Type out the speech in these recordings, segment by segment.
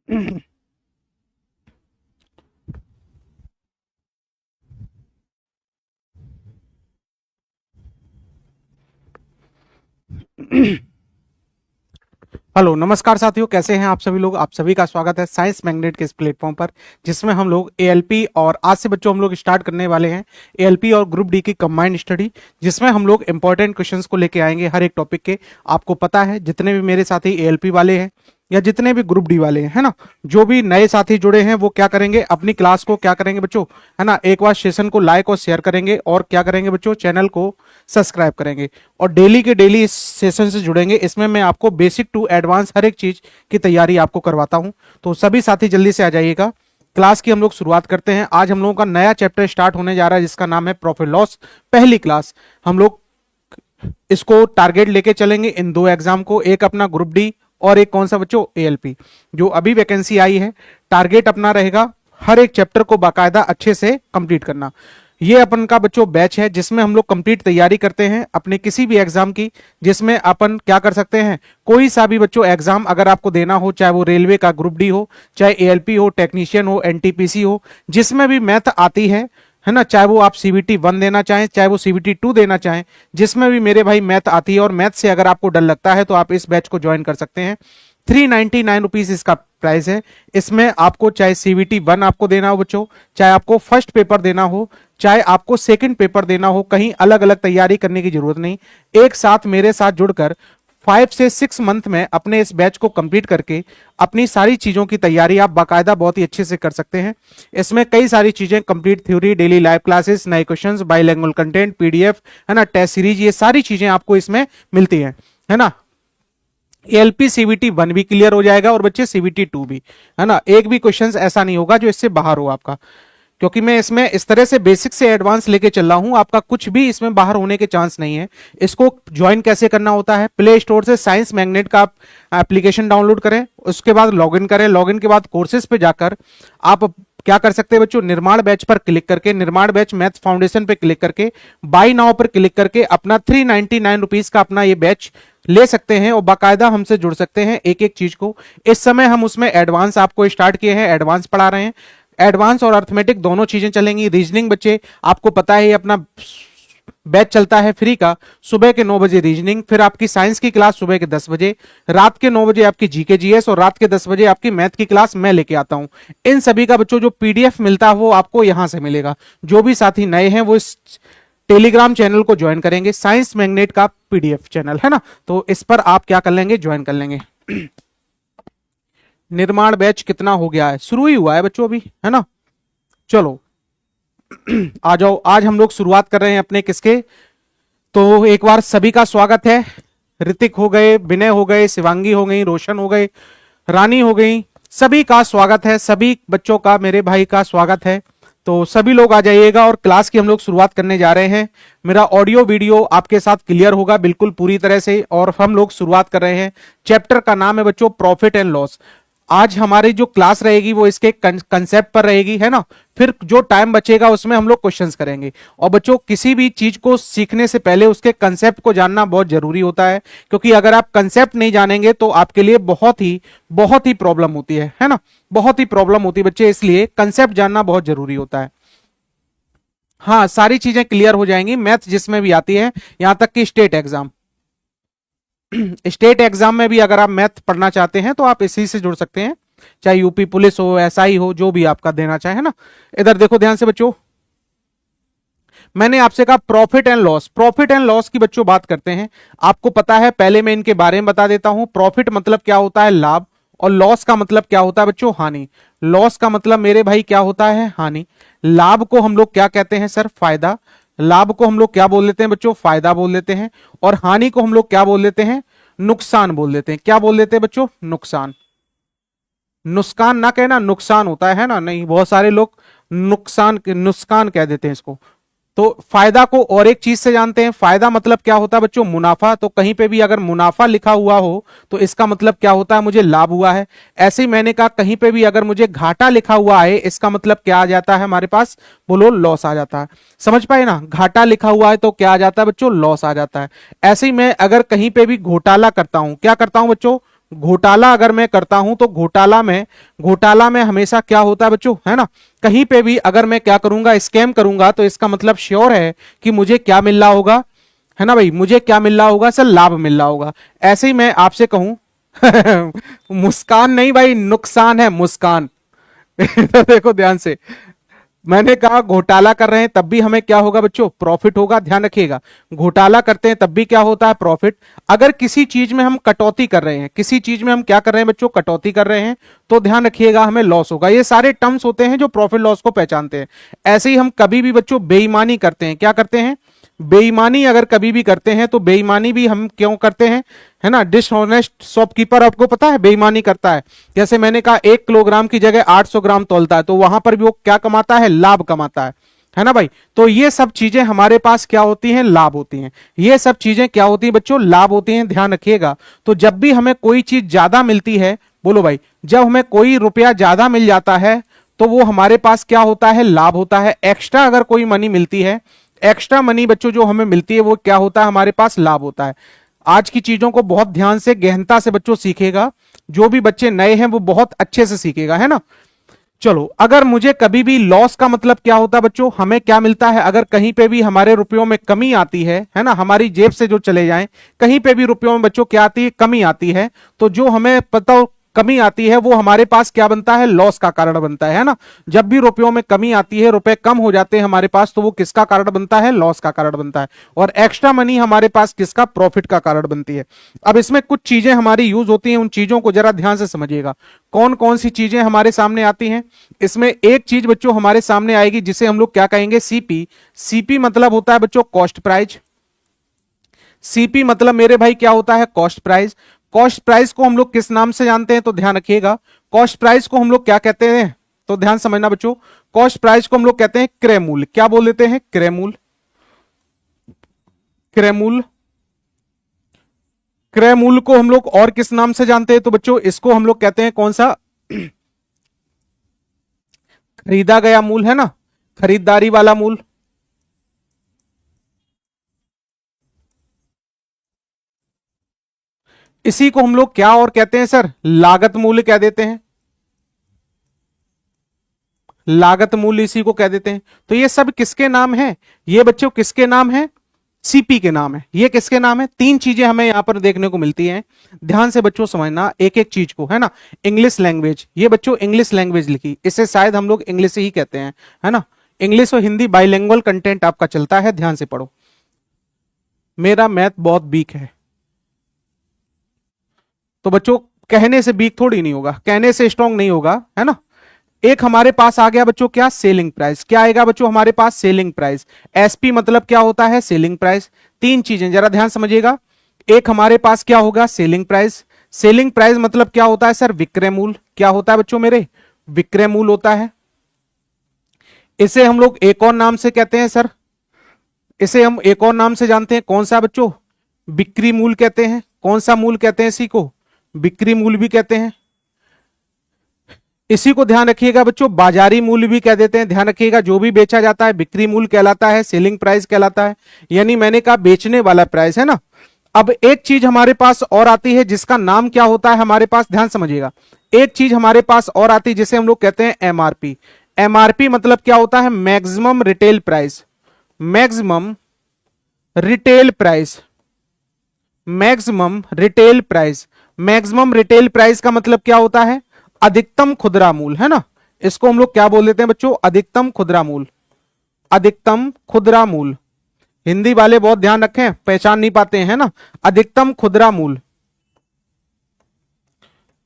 Hello नमस्कार साथियों, कैसे हैं आप सभी लोग। आप सभी का स्वागत है साइंस मैग्नेट के इस प्लेटफॉर्म पर, जिसमें हम लोग एएलपी और आज से बच्चों हम लोग स्टार्ट करने वाले हैं एएलपी और ग्रुप डी की कंबाइंड स्टडी, जिसमें हम लोग इंपॉर्टेंट क्वेश्चंस को लेके आएंगे हर एक टॉपिक के। आपको पता है जितने भी मेरे साथी एएलपी वाले हैं या जितने भी ग्रुप डी वाले हैं, है ना, जो भी नए साथी जुड़े हैं वो क्या करेंगे, अपनी क्लास को क्या करेंगे बच्चों, है ना, एक बार सेशन को लाइक और शेयर करेंगे और क्या करेंगे बच्चों, चैनल को सब्सक्राइब करेंगे और डेली के डेली इस सेशन से जुड़ेंगे। इसमें मैं आपको बेसिक टू एडवांस हर एक चीज की तैयारी आपको करवाता हूं, तो सभी साथी जल्दी से आ जाइएगा। क्लास की हम लोग शुरुआत करते हैं। आज हम लोगों का नया चैप्टर स्टार्ट होने जा रहा है जिसका नाम है प्रॉफिट लॉस। पहली क्लास हम लोग इसको टारगेट लेके चलेंगे इन दो एग्जाम को, एक अपना ग्रुप डी और एक कौन सा बच्चों, एएलपी। जो अभी वैकेंसी आई है, टारगेट अपना रहेगा हर एक चैप्टर को बाकायदा अच्छे से कंप्लीट करना। ये अपन का बच्चों बैच है जिसमें हम लोग कंप्लीट तैयारी करते हैं अपने किसी भी एग्जाम की, जिसमें अपन क्या कर सकते हैं, कोई सा भी बच्चों एग्जाम अगर आपको देना हो, चाहे वो रेलवे का ग्रुप डी हो, चाहे एएलपी हो, टेक्नीशियन हो, एनटीपीसी हो, जिसमें भी मैथ आती है ना, चाहे वो आप सीबीटी 1 देना चाहें, चाहे वो सीबीटी 2 देना चाहें, जिसमें भी मेरे भाई मैथ आती है और मैथ से अगर आपको डर लगता है तो आप इस बैच को ज्वाइन कर सकते हैं। 399 रुपीज इसका प्राइस है। इसमें आपको चाहे सीबीटी 1 आपको देना हो बच्चों, चाहे आपको फर्स्ट पेपर देना हो, चाहे आपको सेकंड पेपर देना हो, कहीं अलग अलग तैयारी करने की जरूरत नहीं। एक साथ मेरे साथ जुड़कर 5 से 6 मंथ में अपने इस बैच को कंप्लीट करके अपनी सारी चीजों की तैयारी आप बाकायदा बहुत ही अच्छे से कर सकते हैं। इसमें कई सारी चीजें, complete theory, daily live classes, नए क्वेश्चंस, बाइलिंगुअल कंटेंट, पीडीएफ, है ना, टेस्ट सीरीज, ये सारी चीजें आपको इसमें मिलती हैं, है ना। एलपी सीबीटी 1 भी क्लियर हो जाएगा और बच्चे सीबीटी 2 भी, है ना। एक भी क्वेश्चन ऐसा नहीं होगा जो इससे बाहर हो आपका, क्योंकि मैं इसमें इस तरह से बेसिक से एडवांस लेके चल रहा हूं, आपका कुछ भी इसमें बाहर होने के चांस नहीं है। इसको ज्वाइन कैसे करना होता है, प्ले स्टोर से साइंस मैग्नेट का एप्लीकेशन डाउनलोड करें, उसके बाद लॉगिन करें, लॉगिन के बाद कोर्सेज पे जाकर आप क्या कर सकते हैं बच्चों, निर्माण बैच पर क्लिक करके, निर्माण बैच मैथ फाउंडेशन पे क्लिक करके, बाई नाउ पर क्लिक करके अपना 399 रुपीज का अपना ये बैच ले सकते हैं और बाकायदा हमसे जुड़ सकते हैं एक एक चीज को। इस समय हम उसमें एडवांस आपको स्टार्ट किए हैं, एडवांस पढ़ा रहे हैं। एडवांस और अर्थमेटिक दोनों चीजें चलेंगी। रीजनिंग बच्चे आपको पता है अपना बैच चलता है फ्री का, सुबह के 9 बजे रीजनिंग, फिर आपकी साइंस की क्लास सुबह के 10 बजे, रात के 9 बजे आपकी जीके जीएस और रात के 10 बजे आपकी मैथ की क्लास मैं लेके आता हूं। इन सभी का बच्चों जो पीडीएफ मिलता है वो आपको यहां से मिलेगा। जो भी साथी नए हैं वो इस टेलीग्राम चैनल को ज्वाइन करेंगे, साइंस मैग्नेट का पीडीएफ चैनल है ना, तो इस पर आप क्या कर लेंगे, ज्वाइन कर लेंगे। निर्माण बैच कितना हो गया है, शुरू ही हुआ है बच्चों अभी, है ना। चलो आ जाओ, आज हम लोग शुरुआत कर रहे हैं अपने किसके, तो एक बार सभी का स्वागत है। ऋतिक हो गए, विनय हो गए, शिवांगी हो गई, रोशन हो गए, रानी हो गई, सभी का स्वागत है, सभी बच्चों का, मेरे भाई का स्वागत है। तो सभी लोग आ जाइएगा और क्लास की हम लोग शुरुआत करने जा रहे हैं। मेरा ऑडियो वीडियो आपके साथ क्लियर होगा बिल्कुल पूरी तरह से, और हम लोग शुरुआत कर रहे हैं। चैप्टर का नाम है बच्चों प्रॉफिट एंड लॉस। आज हमारी जो क्लास रहेगी वो इसके कंसेप्ट पर रहेगी, है ना। फिर जो टाइम बचेगा उसमें हम लोग क्वेश्चंस करेंगे। और बच्चों किसी भी चीज को सीखने से पहले उसके कंसेप्ट को जानना बहुत जरूरी होता है, क्योंकि अगर आप कंसेप्ट नहीं जानेंगे तो आपके लिए बहुत ही प्रॉब्लम होती है ना, बहुत ही प्रॉब्लम होती है बच्चे, इसलिए कंसेप्ट जानना बहुत जरूरी होता है। हाँ, सारी चीजें क्लियर हो जाएंगी, मैथ जिसमें भी आती है, यहां तक कि स्टेट एग्जाम। स्टेट एग्जाम में भी अगर आप मैथ पढ़ना चाहते हैं तो आप इसी से जुड़ सकते हैं, चाहे यूपी पुलिस हो, एसआई हो, जो भी आपका देना चाहे, है ना। इधर देखो ध्यान से बच्चों, मैंने आपसे कहा profit and loss. Profit and loss की बच्चों बात करते हैं, आपको पता है, पहले मैं इनके बारे में बता देता हूं। प्रॉफिट मतलब क्या होता है, लाभ, और लॉस का मतलब क्या होता है बच्चों, हानि। लॉस का मतलब मेरे भाई क्या होता है, हानि। लाभ को हम लोग क्या कहते हैं सर, फायदा। लाभ को हम लोग क्या बोल देते हैं बच्चों, फायदा बोल देते हैं। और हानि को हम लोग क्या बोल देते हैं, नुकसान बोल देते हैं। क्या बोल देते हैं बच्चों, नुकसान। नुकसान ना कहना, नुकसान होता है ना, नहीं, बहुत सारे लोग नुकसान कह देते हैं इसको। तो फायदा को और एक चीज से जानते हैं, फायदा मतलब क्या होता है बच्चों, मुनाफा। तो कहीं पे भी अगर मुनाफा लिखा हुआ हो तो इसका मतलब क्या होता है, मुझे लाभ हुआ है। ऐसे ही मैंने कहा कहीं पे भी अगर मुझे घाटा लिखा हुआ है, इसका मतलब क्या आ जाता है हमारे पास, बोलो, लॉस आ जाता है। समझ पाए ना, घाटा लिखा हुआ है तो क्या आ जाता है बच्चों, लॉस आ जाता है। ऐसे ही मैं अगर कहीं पे भी घोटाला करता हूं, क्या करता हूं बच्चों, घोटाला अगर मैं करता हूं तो घोटाला में हमेशा क्या होता है बच्चों, है ना, कहीं पे भी अगर मैं क्या करूंगा, स्कैम करूंगा, तो इसका मतलब श्योर है कि मुझे क्या मिल रहा होगा, है ना भाई, मुझे क्या मिल रहा होगा सर, लाभ मिल रहा होगा। ऐसे ही मैं आपसे कहूं मुस्कान नहीं भाई, नुकसान है, मुस्कान। तो देखो ध्यान से, मैंने कहा घोटाला कर रहे हैं तब भी हमें क्या होगा बच्चों, प्रॉफिट होगा, ध्यान रखिएगा। घोटाला करते हैं तब भी क्या होता है, प्रॉफिट। अगर किसी चीज में हम कटौती कर रहे हैं, किसी चीज में हम क्या कर रहे हैं बच्चों, कटौती कर रहे हैं, तो ध्यान रखिएगा हमें लॉस होगा। ये सारे टर्म्स होते हैं जो प्रॉफिट लॉस को पहचानते हैं। ऐसे ही हम कभी भी बच्चों बेईमानी करते हैं, क्या करते हैं, बेईमानी अगर कभी भी करते हैं तो बेईमानी भी हम क्यों करते हैं, है ना, डिसऑनेस्ट शॉपकीपर आपको पता है बेईमानी करता है। जैसे मैंने कहा 1 किलोग्राम की जगह 800 ग्राम तौलता है, तो वहां पर भी वो क्या कमाता है, लाभ कमाता है ना भाई। तो ये सब चीजें हमारे पास क्या होती हैं, लाभ होती हैं। ये सब चीजें क्या होती हैं बच्चों, लाभ होती हैं, ध्यान रखिएगा। तो जब भी हमें कोई चीज ज्यादा मिलती है, बोलो भाई, जब हमें कोई रुपया ज्यादा मिल जाता है तो वो हमारे पास क्या होता है, लाभ होता है। एक्स्ट्रा अगर कोई मनी मिलती है, एक्स्ट्रा मनी बच्चों जो हमें मिलती है, वो क्या होता है, हमारे पास लाभ होता है। आज की चीजों को बहुत ध्यान से गहनता से बच्चों सीखेगा, जो भी बच्चे नए हैं वो बहुत अच्छे से सीखेगा, है ना। चलो, अगर मुझे कभी भी लॉस का मतलब क्या होता है बच्चों, हमें क्या मिलता है, अगर कहीं पे भी हमारे रुपयों में कमी आती है ना, हमारी जेब से जो चले जाएं, कहीं पे भी रुपयों में बच्चों क्या आती है, कमी आती है, तो जो हमें पता हो कमी आती है वो हमारे पास क्या बनता है, लॉस का कारण बनता है ना। जब भी रुपयों में कमी आती है, रुपए कम हो जाते हैं हमारे पास, तो वो किसका कारण बनता है, लॉस का कारण बनता है। और एक्स्ट्रा मनी हमारे पास किसका, प्रॉफिट का कारण बनती है। अब इसमें कुछ चीजें हमारी यूज होती हैं, उन चीजों को जरा ध्यान से समझिएगा। कौन कौन सी चीजें हमारे सामने आती हैं, इसमें एक चीज बच्चों हमारे सामने आएगी जिसे हम लोग क्या कहेंगे, सीपी। सीपी मतलब होता है बच्चों कॉस्ट प्राइस। सीपी मतलब मेरे भाई क्या होता है, कॉस्ट प्राइस। कॉस्ट प्राइस को हम लोग किस नाम से जानते हैं, तो ध्यान रखिएगा, कॉस्ट प्राइस को हम लोग क्या कहते हैं, तो ध्यान समझना बच्चों, कॉस्ट प्राइस को हम लोग कहते हैं क्रय मूल्य। क्या बोल देते हैं, क्रय मूल्य। क्रय मूल्य, क्रय मूल्य को हम लोग और किस नाम से जानते हैं, तो बच्चों इसको हम लोग कहते हैं कौन सा, खरीदा गया मूल्य, है ना, खरीदारी वाला मूल्य। इसी को हम लोग क्या और कहते हैं सर, लागत मूल्य कह देते हैं। लागत मूल्य इसी को कह देते हैं। तो ये सब किसके नाम है, ये बच्चों किसके नाम है, सीपी के नाम है। ये किसके नाम है, तीन चीजें हमें यहां पर देखने को मिलती हैं। ध्यान से बच्चों समझना एक एक चीज को, है ना। इंग्लिश लैंग्वेज, ये बच्चों इंग्लिश लैंग्वेज लिखी, इसे शायद हम लोग इंग्लिश ही कहते हैं, है ना। इंग्लिश और हिंदी बाइलिंगुअल कंटेंट आपका चलता है, ध्यान से पढ़ो। मेरा मैथ बहुत वीक है, तो बच्चों कहने से वीक थोड़ी नहीं होगा, कहने से स्ट्रांग नहीं होगा, है ना। एक हमारे पास आ गया बच्चों क्या, सेलिंग प्राइस। क्या आएगा बच्चों हमारे पास, सेलिंग प्राइस। एसपी मतलब क्या होता है, सेलिंग प्राइस। तीन चीजें जरा ध्यान समझिएगा। एक हमारे पास क्या होगा, सेलिंग प्राइस। सेलिंग प्राइस मतलब क्या होता है सर, विक्रय मूल्य। क्या होता है बच्चों मेरे, विक्रय मूल्य होता है। इसे हम लोग एक और नाम से कहते हैं सर, इसे हम एक और नाम से जानते हैं, कौन सा बच्चों, बिक्री मूल्य कहते हैं। कौन सा मूल्य कहते हैं इसी को, बिक्री मूल्य भी कहते हैं। इसी को ध्यान रखिएगा बच्चों, बाजारी मूल्य भी कह देते हैं। ध्यान रखिएगा, जो भी बेचा जाता है बिक्री मूल्य कहलाता है, सेलिंग प्राइस कहलाता है। यानी मैंने कहा बेचने वाला प्राइस, है ना। अब एक चीज हमारे पास और आती है जिसका नाम क्या होता है हमारे पास, ध्यान समझिएगा। एक चीज हमारे पास और आती है जिसे हम लोग कहते हैं एमआरपी। एमआरपी मतलब क्या होता है, maximum retail price. Maximum retail price, maximum retail price. Maximum retail price का मतलब क्या होता है, अधिकतम खुदरा मूल्य, है ना। इसको हम लोग क्या बोल देते हैं बच्चों, अधिकतम खुदरा मूल्य। अधिकतम खुदरा मूल्य, हिंदी वाले बहुत ध्यान रखें, पहचान नहीं पाते हैं ना। अधिकतम खुदरा मूल्य,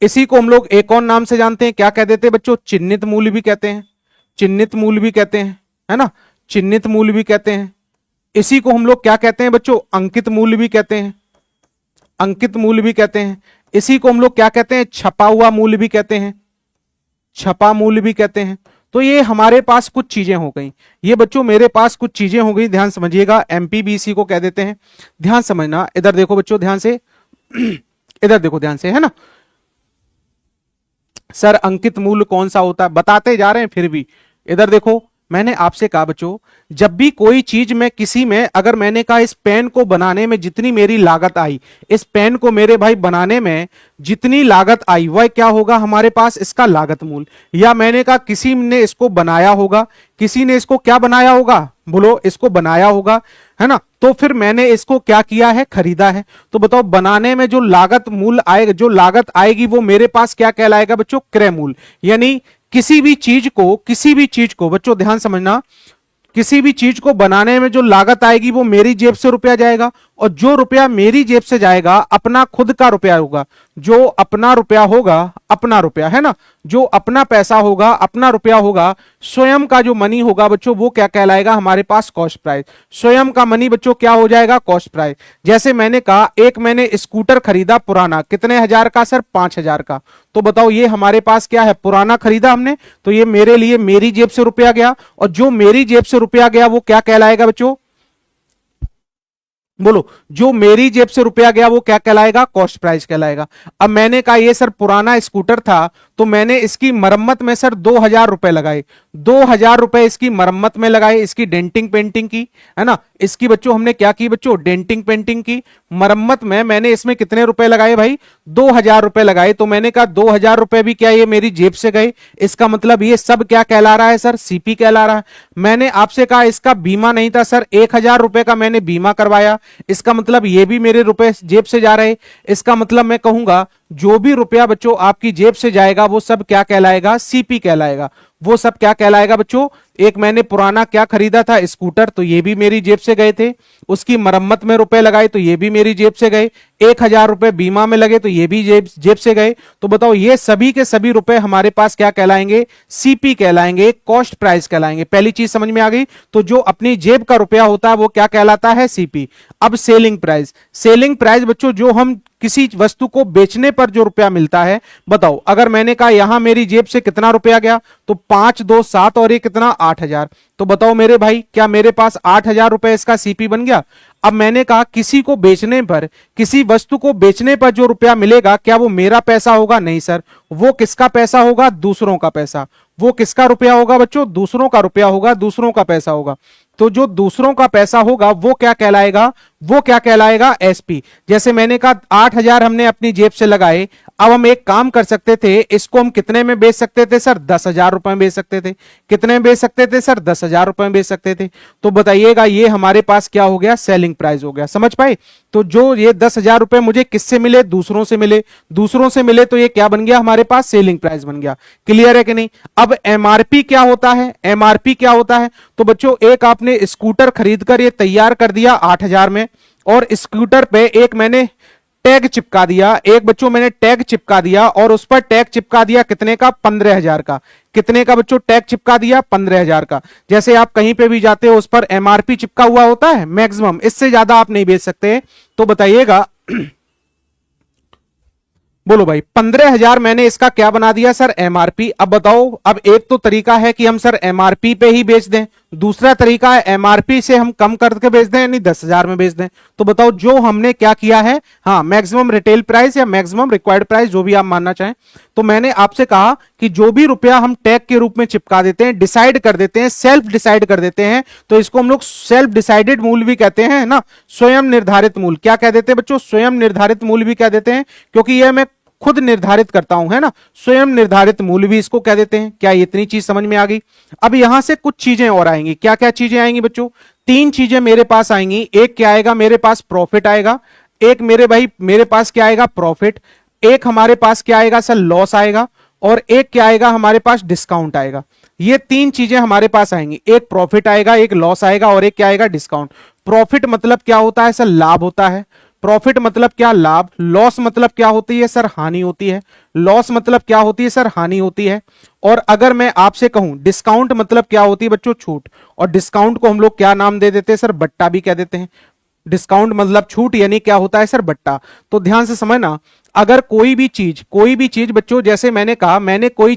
इसी को हम लोग एक और नाम से जानते हैं, क्या कह देते हैं बच्चों, चिन्हित मूल्य भी कहते हैं। चिन्हित मूल्य भी कहते हैं, है ना, चिन्हित मूल्य भी कहते हैं। इसी को हम लोग क्या कहते हैं बच्चों, अंकित मूल्य भी कहते हैं। अंकित मूल्य भी कहते हैं। इसी को हम लोग क्या कहते हैं, छपा हुआ मूल्य भी कहते हैं। छपा मूल्य भी कहते हैं। तो ये हमारे पास कुछ चीजें हो गई, ये बच्चों मेरे पास कुछ चीजें हो गई, ध्यान समझिएगा। एमपीबीसी को कह देते हैं। ध्यान समझना, इधर देखो बच्चों ध्यान से इधर देखो ध्यान से, है ना। सर अंकित मूल्य कौन सा होता है, बताते जा रहे हैं फिर भी। इधर देखो, मैंने आपसे कहा बच्चों, जब भी कोई चीज में किसी में, अगर मैंने कहा इस पेन को बनाने में जितनी मेरी लागत आई, इस पेन को मेरे भाई बनाने में जितनी लागत आई, वह क्या होगा हमारे पास, इसका लागत मूल्य। या मैंने कहा किसी ने इसको बनाया होगा, किसी ने इसको क्या बनाया होगा, बोलो, इसको बनाया होगा, है ना। तो फिर मैंने इसको क्या किया है, खरीदा है। तो बताओ बनाने में जो लागत मूल्य आएगा, जो लागत आएगी, वो मेरे पास क्या कहलाएगा बच्चों, क्रय मूल्य। यानी किसी भी चीज को बच्चों ध्यान समझना, किसी भी चीज को बनाने में जो लागत आएगी वो मेरी जेब से रुपया जाएगा, और जो रुपया मेरी जेब से जाएगा अपना खुद का रुपया होगा। जो अपना रुपया होगा, अपना रुपया है ना, जो अपना पैसा होगा, अपना रुपया होगा, स्वयं का जो मनी होगा बच्चों, वो क्या कहलाएगा हमारे पास, कॉस्ट प्राइस। स्वयं का मनी बच्चों क्या हो जाएगा, कॉस्ट प्राइस। जैसे मैंने कहा एक मैंने स्कूटर खरीदा पुराना, कितने हजार का सर, 5,000 का। तो बताओ ये हमारे पास क्या है, पुराना खरीदा हमने, तो ये मेरे लिए मेरी जेब से रुपया गया, और जो मेरी जेब से रुपया गया वो क्या कहलाएगा बच्चों, बोलो, जो मेरी जेब से रुपया गया वो क्या कहलाएगा, कॉस्ट प्राइस कहलाएगा। अब मैंने कहा ये सर पुराना स्कूटर था, तो मैंने इसकी मरम्मत में सर 2,000 रुपए लगाए, 2,000 रुपए इसकी मरम्मत में लगाए, इसकी डेंटिंग पेंटिंग की, है ना। इसकी बच्चों हमने क्या की बच्चों, डेंटिंग पेंटिंग की। मरम्मत में मैंने इसमें कितने रुपए लगाए भाई, 2,000 रुपए लगाए। तो मैंने कहा 2,000 रुपए भी क्या ये मेरी जेब से गए, इसका मतलब ये सब क्या कहला रहा है सर, सीपी कहला रहा है। मैंने आपसे कहा इसका बीमा नहीं था सर, 1,000 रुपए का मैंने बीमा करवाया, इसका मतलब ये भी मेरे रुपए जेब से जा रहे। इसका मतलब मैं कहूंगा जो भी रुपया बच्चों आपकी जेब से जाएगा वो सब क्या कहलाएगा, सीपी कहलाएगा। वो सब क्या कहलाएगा बच्चों, एक मैंने पुराना क्या खरीदा था, स्कूटर, तो ये भी मेरी जेब से गए थे। उसकी मरम्मत में रुपए लगाए तो ये भी मेरी जेब से गए। 1,000 रुपए बीमा में लगे तो ये भी जेब से गए। तो बताओ ये सभी के सभी रुपए हमारे पास क्या कहलाएंगे, सीपी कहलाएंगे, कॉस्ट प्राइस कहलाएंगे। पहली चीज समझ में आ गई। तो जो अपनी जेब का रुपया होता है वो क्या कहलाता है, सीपी। अब सेलिंग प्राइस, सेलिंग प्राइस बच्चों जो हम किसी वस्तु को बेचने पर जो रुपया मिलता है। बताओ अगर मैंने कहा यहां मेरी जेब से कितना रुपया गया, तो 5 2 7 और ये कितना 8,000। तो बताओ मेरे भाई क्या मेरे पास 8,000 रुपए इसका सीपी बन गया। अब मैंने कहा किसी को बेचने पर, किसी वस्तु को बेचने पर जो रुपया मिलेगा क्या वो मेरा पैसा होगा, नहीं सर, वो किसका पैसा होगा, दूसरों का पैसा। वो किसका रुपया होगा बच्चों, दूसरों का रुपया होगा, दूसरों का पैसा होगा। तो जो दूसरों का पैसा होगा वो क्या कहलाएगा, वो क्या कहलाएगा, एसपी। जैसे मैंने कहा 8,000 हमने अपनी जेब से लगाए। अब हम एक काम कर सकते थे, इसको हम कितने में बेच सकते थे सर, 10,000 रुपए में बेच सकते थे। कितने में बेच सकते थे सर, 10,000 रुपए में बेच सकते थे। तो बताइएगा ये हमारे पास क्या हो गया, सेलिंग प्राइस हो गया। समझ पाए। तो जो ये 10,000 रुपए मुझे किससे मिले, दूसरों से मिले, दूसरों से मिले तो ये क्या बन गया हमारे पास, सेलिंग प्राइस बन गया। क्लियर है कि नहीं। अब एमआरपी क्या होता है, एमआरपी क्या होता है। तो बच्चों एक आपने स्कूटर खरीदकर ये तैयार कर दिया 8,000 में, और स्कूटर पे एक मैंने टैग चिपका दिया, एक बच्चों मैंने टैग चिपका दिया, और उस पर टैग चिपका दिया कितने का, 15,000 का। कितने का बच्चों टैग चिपका दिया, 15,000 का। जैसे आप कहीं पे भी जाते हो उस पर एमआरपी चिपका हुआ होता है, मैक्सिमम, इससे ज्यादा आप नहीं बेच सकते। तो बताइएगा बोलो भाई 15,000 मैंने इसका क्या बना दिया सर, एमआरपी। अब बताओ, अब एक तो तरीका है कि हम सर एमआरपी पे ही बेच दें, दूसरा तरीका है एमआरपी से हम कम करके बेच दें, यानी 10,000 में बेच दें। तो बताओ जो हमने क्या किया है, हाँ मैक्सिमम रिटेल प्राइस या मैक्सिमम रिक्वायर्ड प्राइस जो भी आप मानना चाहें। तो मैंने आपसे कहा कि जो भी रुपया हम टैग के रूप में चिपका देते हैं, डिसाइड कर देते हैं, सेल्फ डिसाइड कर देते हैं, तो इसको हम लोग सेल्फ डिसाइडेड मूल्य भी कहते हैं ना, स्वयं निर्धारित मूल्य। क्या कह देते हैं बच्चों, स्वयं निर्धारित मूल्य भी कह देते हैं, क्योंकि यह मैं खुद निर्धारित करता हूं, है ना। स्वयं निर्धारित मूल्य भी इसको कह देते हैं। क्या इतनी चीज समझ में आ गई। अब यहां से कुछ चीजें और आएंगी। क्या क्या चीजें आएंगी बच्चों, 3 चीजें मेरे पास आएंगी। एक क्या आएगा मेरे पास, प्रॉफिट आएगा। एक मेरे भाई मेरे पास क्या आएगा, प्रॉफिट। एक हमारे पास क्या आएगा सर, लॉस आएगा। और एक क्या आएगा हमारे पास, डिस्काउंट आएगा। ये 3 चीजें हमारे पास आएंगी। एक प्रॉफिट आएगा, एक लॉस आएगा, और एक क्या आएगा, डिस्काउंट। प्रॉफिट मतलब क्या होता है सर, लाभ होता है। प्रॉफिट मतलब क्या, लाभ। लॉस मतलब क्या होती है सर, हानि होती है। लॉस मतलब क्या होती है सर, हानि होती है। और अगर मैं आपसे कहूं डिस्काउंट मतलब क्या होती है बच्चों, छूट। और डिस्काउंट को हम लोग क्या नाम दे देते हैं सर, बट्टा भी कह देते हैं। डिस्काउंट मतलब छूट, यानी क्या होता है सर, बट्टा। तो ध्यान से समझना, अगर कोई भी चीज बच्चों, जैसे मैंने कहा मैंने कोई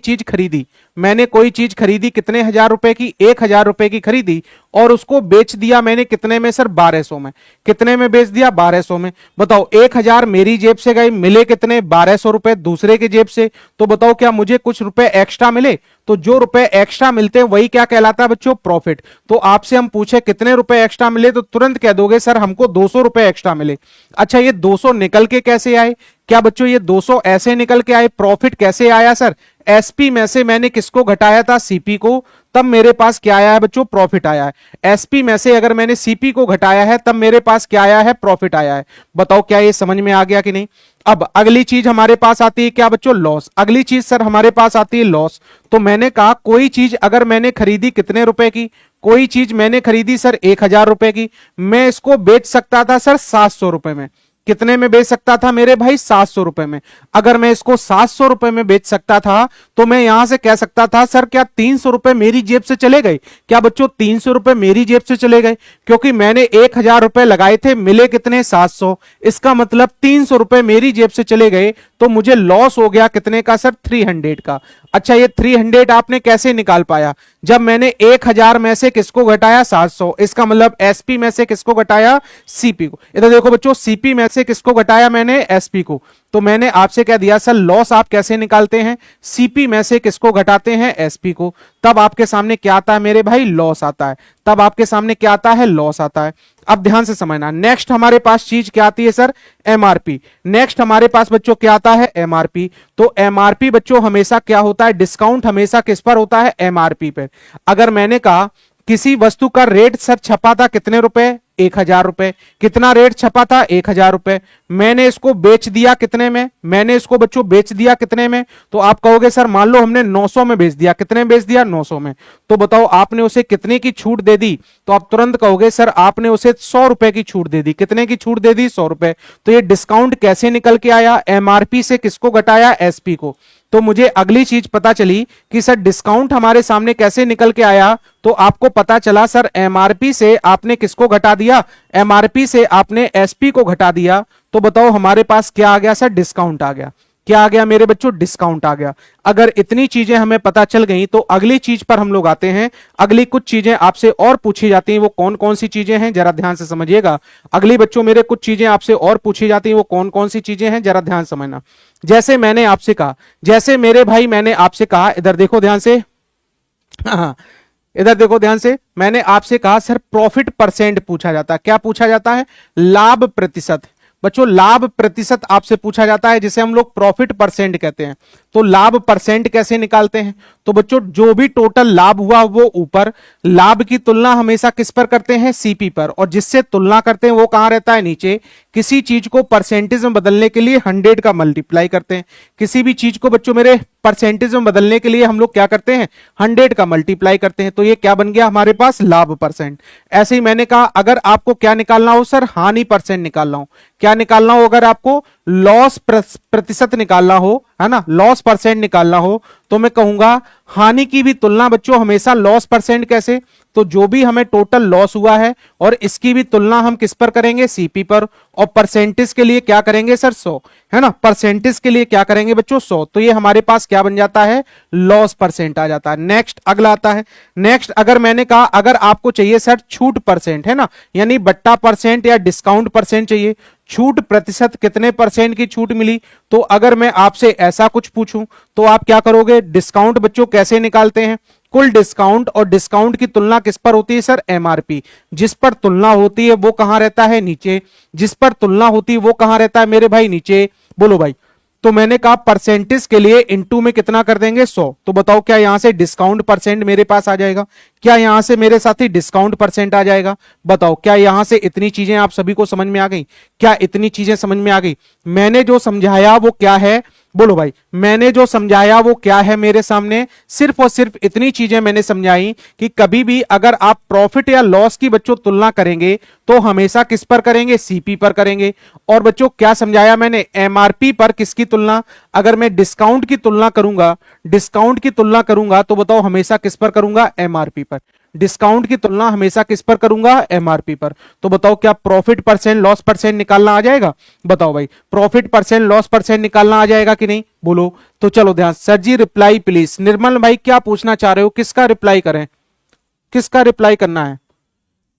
चीज खरीदी कितने हजार रुपए की, 1,000 रुपए की खरीदी और उसको बेच दिया मैंने कितने में सर, 1200 में। कितने में बेच दिया, 1200 में। बताओ 1,000 मेरी जेब से गए, मिले कितने, 1200 रुपए दूसरे के जेब से। तो बताओ क्या मुझे कुछ रुपए एक्स्ट्रा मिले? तो जो रुपए एक्स्ट्रा मिलते हैं वही क्या कहलाता है बच्चों, प्रॉफिट। तो आपसे हम पूछे कितने रुपए एक्स्ट्रा मिले, तो तुरंत कह दोगे सर हमको 200 रुपए एक्स्ट्रा मिले। अच्छा ये 200 निकल के कैसे आए? क्या बच्चों ये 200 ऐसे निकल के आए? प्रॉफिट कैसे आया सर? एसपी में से मैंने किसको घटाया था, सीपी को, तब मेरे पास क्या आया है बच्चों, प्रॉफिट आया है। एसपी में से अगर मैंने सीपी को घटाया है तब मेरे पास क्या आया है, प्रॉफिट आया है। बताओ क्या ये समझ में आ गया कि नहीं? अब अगली चीज हमारे पास आती है क्या बच्चों, लॉस। अगली चीज सर हमारे पास आती है लॉस। तो मैंने कहा कोई चीज अगर मैंने खरीदी कितने रुपए की, कोई चीज मैंने खरीदी सर 1,000 रुपए की, मैं इसको बेच सकता था सर 700 रुपए में। कितने में बेच सकता था मेरे भाई, 700 रुपए में। अगर मैं इसको 700 रुपए में बेच सकता था तो मैं यहां से कह सकता था सर क्या 300 रुपए मेरी जेब से चले गए? क्या बच्चों 300 रुपए मेरी जेब से चले गए? क्योंकि मैंने 1,000 रुपए लगाए थे, मिले कितने, 700। इसका मतलब 300 रुपए मेरी जेब से चले गए, तो मुझे लॉस हो गया कितने का सर, 300 का। अच्छा ये 300 आपने कैसे निकाल पाया? जब मैंने 1,000 में से किसको घटाया, 700। इसका मतलब एसपी में से किसको घटाया, सीपी को। इधर देखो बच्चों, सीपी में से किसको घटाया मैंने, एसपी को। तो मैंने आपसे क्या दिया सर, लॉस आप कैसे निकालते हैं, सीपी में से किसको घटाते हैं, एसपी को। तब आपके सामने क्या आता है मेरे भाई, लॉस आता है। तब आपके सामने क्या आता है, लॉस आता है। अब ध्यान से समझना, नेक्स्ट हमारे पास चीज क्या आती है सर, एमआरपी। नेक्स्ट हमारे पास बच्चों क्या आता है, एमआरपी। तो एमआरपी बच्चों हमेशा क्या होता है, डिस्काउंट हमेशा किस पर होता है, एमआरपी पे। अगर मैंने कहा किसी वस्तु का रेट सर छपा था कितने रुपए, 1,000 रुपए। कितना रेट छपा था, 1,000 रुपए। मैंने इसको बेच दिया कितने में, मैंने इसको बच्चों बेच दिया कितने में? तो आप कहोगे सर मान लो हमने 900 में बेच दिया। कितने में बेच दिया, 900 में। तो बताओ आपने उसे कितने की छूट दे दी? तो आप तुरंत कहोगे सर आपने उसे 100 रुपए की छूट दे दी। कितने की छूट दे दी, 100 रुपए। तो ये डिस्काउंट कैसे निकल के आया, एमआरपी से किसको घटाया, एसपी को। तो मुझे अगली चीज पता चली कि सर डिस्काउंट हमारे सामने कैसे निकल के आया। तो आपको पता चला सर एमआरपी से आपने किसको घटा दिया, एमआरपी से आपने एसपी को घटा दिया। तो बताओ हमारे पास क्या आ गया सर, डिस्काउंट आ गया। क्या आ गया मेरे बच्चों, डिस्काउंट आ गया। अगर इतनी चीजें हमें पता चल गई तो अगली चीज पर हम लोग आते हैं। अगली कुछ चीजें आपसे और पूछी जाती हैं, वो कौन कौन सी चीजें हैं जरा ध्यान से समझिएगा। अगली बच्चों मेरे कुछ चीजें आपसे और पूछी जाती हैं, वो कौन कौन सी चीजें हैं जरा ध्यान समझना। जैसे मैंने आपसे कहा, जैसे मेरे भाई मैंने आपसे कहा, इधर देखो ध्यान से, हाँ इधर देखो ध्यान से, मैंने आपसे कहा सर प्रॉफिट परसेंट पूछा जाता है। क्या पूछा जाता है, लाभ प्रतिशत। बच्चों लाभ प्रतिशत आपसे पूछा जाता है, जिसे हम लोग प्रॉफिट परसेंट कहते हैं। तो लाभ परसेंट कैसे निकालते हैं? तो बच्चों जो भी टोटल लाभ हुआ वो ऊपर, लाभ की तुलना हमेशा किस पर करते हैं, सीपी पर, और जिससे तुलना करते हैं वो कहां रहता है, नीचे। किसी चीज को परसेंटेज में बदलने के लिए 100 का मल्टीप्लाई करते हैं। किसी भी चीज को बच्चों मेरे परसेंटेज में बदलने के लिए हम लोग क्या करते हैं, 100 का मल्टीप्लाई करते हैं। तो ये क्या बन गया हमारे पास, लाभ परसेंट। ऐसे ही मैंने कहा अगर आपको क्या निकालना हो सर, हानि परसेंट निकालना हो। क्या निकालना हो, अगर आपको लॉस प्रतिशत निकालना हो, है ना, लॉस परसेंट निकालना हो, तो मैं कहूंगा हानि की भी तुलना बच्चों हमेशा लॉस परसेंट। कैसे? तो जो भी हमें टोटल लॉस हुआ है और इसकी भी तुलना हम किस पर करेंगे, सीपी पर। और परसेंटेज के लिए क्या करेंगे सर, 100, है ना, परसेंटेज के लिए क्या करेंगे बच्चों, 100। तो ये हमारे पास क्या बन जाता है, लॉस परसेंट आ जाता है। नेक्स्ट अगला आता है, नेक्स्ट अगर मैंने कहा अगर आपको चाहिए सर छूट परसेंट, है ना, यानी बट्टा परसेंट या डिस्काउंट परसेंट चाहिए, छूट प्रतिशत कितने परसेंट की छूट मिली। तो अगर मैं आपसे ऐसा कुछ पूछूं तो आप क्या करोगे, डिस्काउंट बच्चों कैसे निकालते हैं, कुल डिस्काउंट, और डिस्काउंट की तुलना किस पर होती है सर, एमआरपी। जिस पर तुलना होती है वो कहां रहता है, नीचे। जिस पर तुलना होती है वो कहां रहता है मेरे भाई, नीचे। बोलो भाई। तो मैंने कहा परसेंटेज के लिए इनटू में कितना कर देंगे, 100। तो बताओ क्या यहां से डिस्काउंट परसेंट मेरे पास आ जाएगा, क्या यहां से मेरे साथी डिस्काउंट परसेंट आ जाएगा? बताओ क्या यहां से इतनी चीजें आप सभी को समझ में आ गई? क्या इतनी चीजें समझ में आ गई? मैंने जो समझाया वो क्या है, बोलो भाई। मैंने जो समझाया वो क्या है मेरे सामने, सिर्फ और सिर्फ इतनी चीजें मैंने समझाई कि कभी भी अगर आप प्रॉफिट या लॉस की बच्चों तुलना करेंगे तो हमेशा किस पर करेंगे, सीपी पर करेंगे। और बच्चों क्या समझाया मैंने, एमआरपी पर किसकी तुलना, अगर मैं डिस्काउंट की तुलना करूंगा, डिस्काउंट की तुलना करूंगा तो बताओ हमेशा किस पर करूंगा, एमआरपी पर। डिस्काउंट की तुलना हमेशा किस पर करूंगा, एमआरपी पर। तो बताओ क्या प्रॉफिट परसेंट लॉस परसेंट निकालना आ जाएगा, बताओ भाई प्रॉफिट परसेंट लॉस परसेंट निकालना आ जाएगा कि नहीं, बोलो। तो चलो ध्यान, सर जी रिप्लाई प्लीज। निर्मल भाई क्या पूछना चाह रहे हो, किसका रिप्लाई करें, किसका रिप्लाई करना है?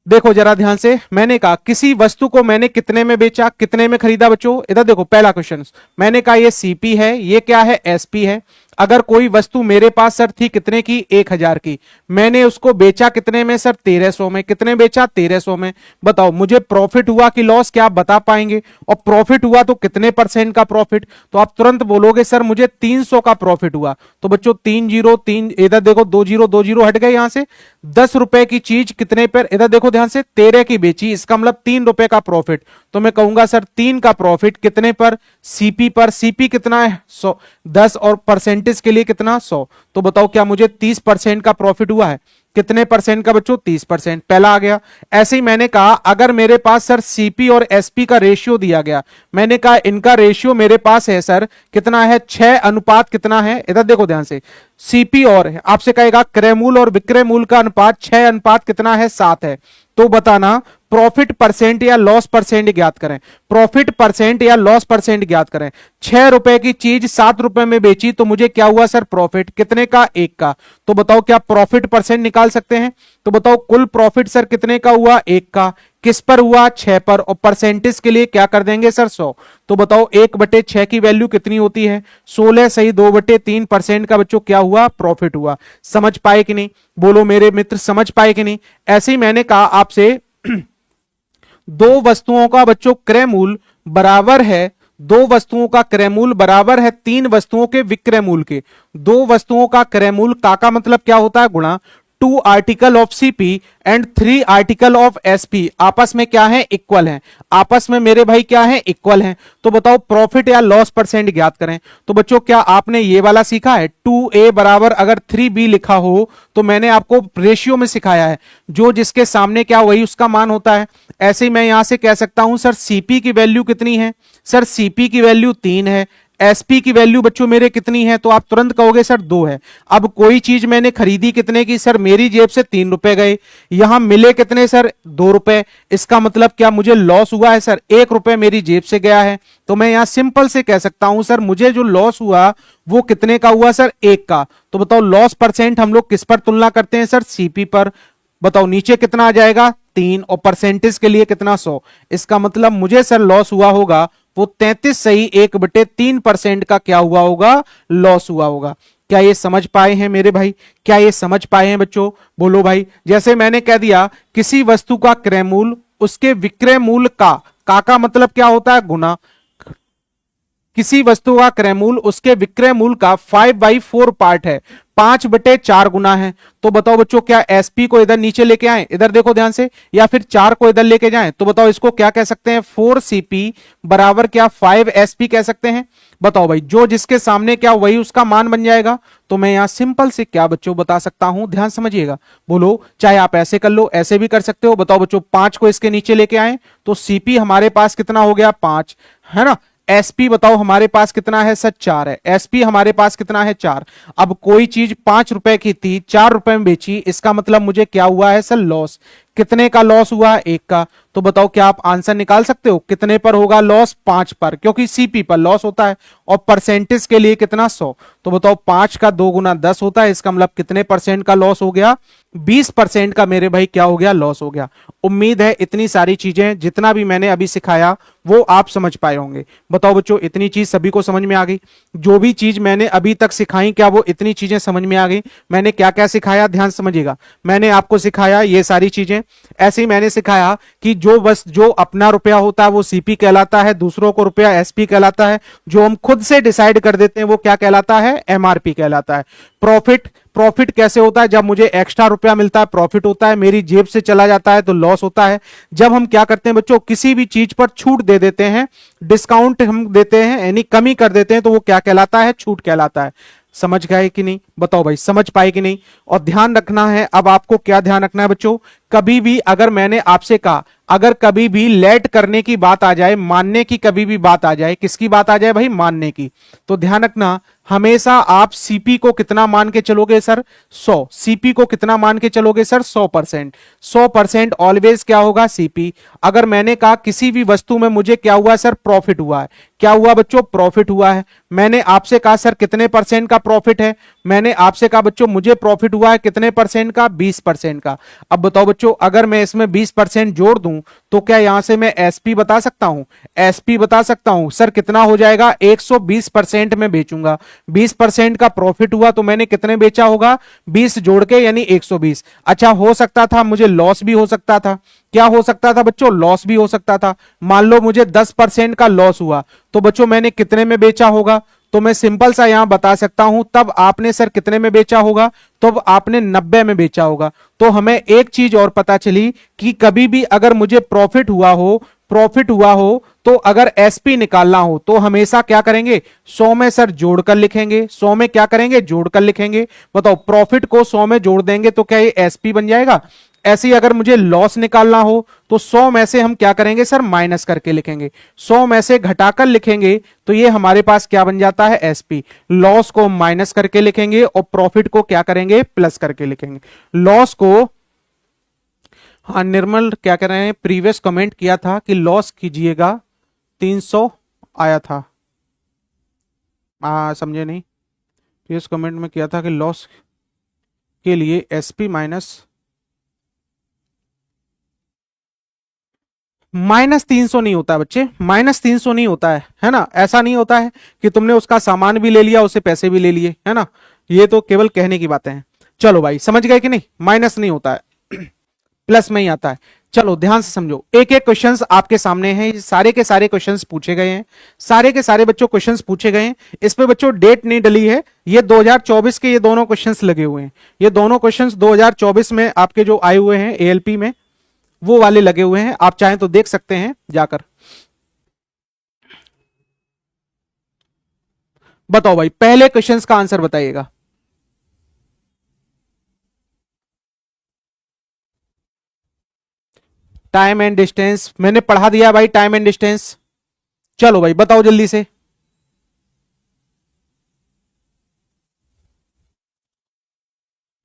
देखो जरा ध्यान से, मैंने कहा किसी वस्तु को मैंने कितने में बेचा, कितने में खरीदा बच्चों। इधर देखो पहला क्वेश्चन, मैंने कहा ये सीपी है, ये क्या है, एसपी है। अगर कोई वस्तु मेरे पास सर थी कितने की, 1000 की, मैंने उसको बेचा कितने में सर, 1300 में। कितने बेचा, 1300 में। बताओ मुझे प्रॉफिट हुआ कि लॉस, क्या आप बता पाएंगे? और प्रॉफिट हुआ तो कितने परसेंट का प्रॉफिट? तो आप तुरंत बोलोगे सर मुझे 300 का प्रॉफिट हुआ। तो बच्चों 303, इधर देखो 20 हट गए यहां से। 10 रुपए की चीज कितने पर, इधर देखो ध्यान से, 13 की बेची, इसका मतलब 3 रुपए का प्रॉफिट। तो मैं कहूंगा सर 3 का प्रॉफिट कितने पर, सीपी पर। सीपी कितना है, 100, 10 और परसेंटेज के लिए कितना, 100। तो बताओ क्या मुझे 30% का प्रॉफिट हुआ है? कितने परसेंट का बच्चों, 30%। पहला आ गया। ऐसे ही मैंने कहा अगर मेरे पास सर सीपी और एसपी का रेशियो दिया गया, मैंने कहा इनका रेशियो मेरे पास है सर कितना है, 6 अनुपात कितना है, इधर देखो ध्यान से, सीपी और आपसे कहेगा क्रय मूल और विक्रय मूल का अनुपात 6 अनुपात कितना है, 7 है। तो बताना प्रॉफिट परसेंट या लॉस परसेंट ज्ञात करें, प्रॉफिट परसेंट या लॉस परसेंट ज्ञात करें। 6 रुपए की चीज 7 रुपए में बेची तो मुझे क्या हुआ सर, प्रॉफिट कितने का, 1 का। तो बताओ क्या प्रॉफिट परसेंट निकाल सकते हैं? तो बताओ कुल प्रॉफिट सर कितने का हुआ, 1 का। किस पर हुआ, 6 पर। और परसेंटेज के लिए क्या कर देंगे सर, 100। तो बताओ 1/6 की वैल्यू कितनी होती है, 16 सही 2/3% का बच्चों क्या हुआ, प्रॉफिट हुआ। समझ पाए कि नहीं, बोलो मेरे मित्र समझ पाए कि नहीं? ऐसे ही मैंने कहा आपसे दो वस्तुओं का बच्चों क्रय मूल्य बराबर है, दो वस्तुओं का क्रय मूल्य बराबर है 3 वस्तुओं के विक्रय मूल्य के। दो वस्तुओं का क्रय मूल्य का मतलब क्या होता है, गुणा 2 article of CP and 3 article of SP आपस में क्या है, इक्वल है। आपस में मेरे भाई क्या है, इक्वल है। तो बताओ प्रॉफिट या लॉस परसेंट ज्ञात करें। तो बच्चों क्या आपने ये वाला सीखा है, 2a बराबर अगर 3b लिखा हो तो मैंने आपको रेशियो में सिखाया है, जो जिसके सामने क्या वही उसका मान होता है। ऐसे ही मैं यहां से कह सकता हूं सर सीपी की वैल्यू कितनी है, सर सीपी की वैल्यू 3 है। एसपी की वैल्यू बच्चों मेरे कितनी है, तो आप तुरंत कहोगे सर 2 है। अब कोई चीज मैंने खरीदी कितने की, सर मेरी जेब से 3 रुपए गए, यहां मिले कितने सर, 2 रुपए। इसका मतलब क्या मुझे लॉस हुआ है सर, 1 रुपए मेरी जेब से गया है। तो मैं यहां सिंपल से कह सकता हूं सर मुझे जो लॉस हुआ वो कितने का हुआ सर, 1 का। तो बताओ लॉस परसेंट हम लोग किस पर तुलना करते हैं सर, सीपी पर। बताओ नीचे कितना आ जाएगा, 3, और परसेंटेज के लिए कितना, 100। इसका मतलब मुझे सर लॉस हुआ होगा वो 33 सही 1/3% का क्या हुआ होगा, लॉस हुआ होगा। क्या ये समझ पाए हैं मेरे भाई, क्या ये समझ पाए हैं बच्चों, बोलो भाई। जैसे मैंने कह दिया किसी वस्तु का क्रय मूल्य उसके विक्रय मूल्य का मतलब क्या होता है, गुना। किसी वस्तु का क्रय मूल्य उसके विक्रय मूल्य का 5/4 पार्ट है, 5/4 गुना है। तो बताओ बच्चों क्या एसपी को इधर नीचे लेके आए, इधर देखो ध्यान से, या फिर 4 को इधर लेके जाएं, तो बताओ इसको क्या कह सकते हैं, 4cp बराबर क्या 5sp कह सकते हैं। बताओ भाई जो जिसके सामने क्या वही उसका मान बन जाएगा। तो मैं यहां सिंपल से क्या बच्चों बता सकता हूं, ध्यान समझिएगा, बोलो। चाहे आप ऐसे कर लो ऐसे भी कर सकते हो। बताओ बच्चों 5 को इसके नीचे लेके आए तो सीपी हमारे पास कितना हो गया, 5 है ना। एसपी बताओ हमारे पास कितना है सर, 4 है। एसपी हमारे पास कितना है, 4। अब कोई चीज 5 रुपए की थी 4 रुपए में बेची, इसका मतलब मुझे क्या हुआ है सर, लॉस। कितने का लॉस हुआ, 1 का। तो बताओ क्या आप आंसर निकाल सकते हो, कितने पर होगा लॉस, 5 पर, क्योंकि सीपी पर लॉस होता है। और परसेंटेज के लिए कितना, 100। तो बताओ 5 का 2 गुना 10 होता है, इसका मतलब कितने परसेंट का लॉस हो गया, 20% का मेरे भाई क्या हो गया, लॉस हो गया। उम्मीद है इतनी सारी चीजें जितना भी मैंने अभी सिखाया वो आप समझ पाए होंगे। बताओ बच्चों इतनी चीज सभी को समझ में आ गई, जो भी चीज मैंने अभी तक सिखाई क्या वो इतनी चीजें समझ में आ गई। मैंने क्या क्या सिखाया ध्यान समझिएगा। मैंने आपको सिखाया ये सारी चीजें, ऐसे ही मैंने सिखाया कि जो अपना रुपया होता है वो सीपी कहलाता है, दूसरों को रुपया एसपी कहलाता है, जो हम खुद से डिसाइड कर देते हैं वो क्या कहलाता है, एमआरपी कहलाता है। प्रॉफिट कैसे होता है, जब मुझे एक्स्ट्रा रुपया मिलता है प्रॉफिट होता है, मेरी जेब से चला जाता है तो लॉस होता है। जब हम क्या करते हैं बच्चों, किसी भी चीज पर छूट दे देते हैं, डिस्काउंट हम देते हैं यानी कमी कर देते हैं, तो वो क्या कहलाता है, छूट कहलाता है। समझ गए कि नहीं, बताओ भाई समझ पाए कि नहीं। और ध्यान रखना है, अब आपको क्या ध्यान रखना है बच्चों, कभी भी अगर मैंने आपसे कहा अगर कभी भी लेट करने की बात आ जाए, मानने की कभी भी बात आ जाए, किसकी बात आ जाए भाई, मानने की, तो ध्यान रखना हमेशा आप सीपी को कितना मान के चलोगे सर? 100। सीपी को कितना मान के चलोगे सर? 100%। 100% ऑलवेज क्या होगा? सीपी। अगर मैंने कहा किसी भी वस्तु में मुझे क्या हुआ सर? प्रॉफिट हुआ है। क्या हुआ बच्चों? प्रॉफिट हुआ है। मैंने आपसे कहा सर कितने परसेंट का प्रॉफिट है? मैंने आपसे कहा बच्चों मुझे प्रॉफिट हुआ है कितने परसेंट का? 20% का। अब बताओ बच्चों, अगर मैं इसमें 20% जोड़ दूं तो क्या यहां से मैं एसपी बता सकता हूं? एसपी बता सकता हूं सर। कितना हो जाएगा? 120% में बेचूंगा। 20% का प्रॉफिट हुआ तो मैंने कितने बेचा होगा? 20 जोड़ के यानी 120। अच्छा, हो सकता था मुझे लॉस भी हो सकता था। क्या हो सकता था बच्चों? लॉस भी हो सकता था। मान लो मुझे 10% का लॉस हुआ तो बच्चों मैंने कितने में बेचा होगा? तो मैं सिंपल सा यहां बता सकता हूं, तब आपने सर कितने में बेचा होगा? तो आपने 90 में बेचा होगा। तो हमें एक चीज और पता चली कि कभी भी अगर मुझे प्रॉफिट हुआ हो तो अगर एसपी निकालना हो तो हमेशा क्या करेंगे? 100 में सर जोड़कर लिखेंगे। 100 में क्या करेंगे? जोड़कर लिखेंगे। बताओ, प्रॉफिट को 100 में जोड़ देंगे तो क्या ये एसपी बन जाएगा? ऐसे ही अगर मुझे लॉस निकालना हो तो 100 में से हम क्या करेंगे सर? माइनस करके लिखेंगे। 100 में से घटाकर लिखेंगे तो ये हमारे पास क्या बन जाता है? एसपी। लॉस को माइनस करके लिखेंगे और प्रॉफिट को क्या करेंगे? प्लस करके लिखेंगे। लॉस को, हाँ निर्मल क्या कह रहे हैं, प्रीवियस कमेंट किया था कि लॉस कीजिएगा 300 आया था। समझे नहीं? प्रीवियस कमेंट में किया था कि लॉस के लिए एसपी -300 नहीं होता है बच्चे। -300 नहीं होता है ना? ऐसा नहीं होता है कि तुमने उसका सामान भी ले लिया, उससे पैसे भी ले लिए, है ना? ये तो केवल कहने की बातें हैं। चलो भाई, समझ गए कि नहीं? माइनस नहीं होता है, प्लस में ही आता है। चलो ध्यान से समझो, एक एक क्वेश्चंस आपके सामने हैं। ये सारे के सारे क्वेश्चंस पूछे गए हैं। सारे के सारे बच्चों क्वेश्चंस पूछे गए हैं। इस पे बच्चों डेट नहीं डली है। ये 2024 के ये दोनों क्वेश्चंस लगे हुए हैं। ये दोनों क्वेश्चंस 2024 में आपके जो आए हुए हैं एएलपी में, वो वाले लगे हुए हैं। आप चाहें तो देख सकते हैं जाकर। बताओ भाई, पहले क्वेश्चंस का आंसर बताइएगा। टाइम एंड डिस्टेंस मैंने पढ़ा दिया भाई, टाइम एंड डिस्टेंस। चलो भाई बताओ जल्दी से।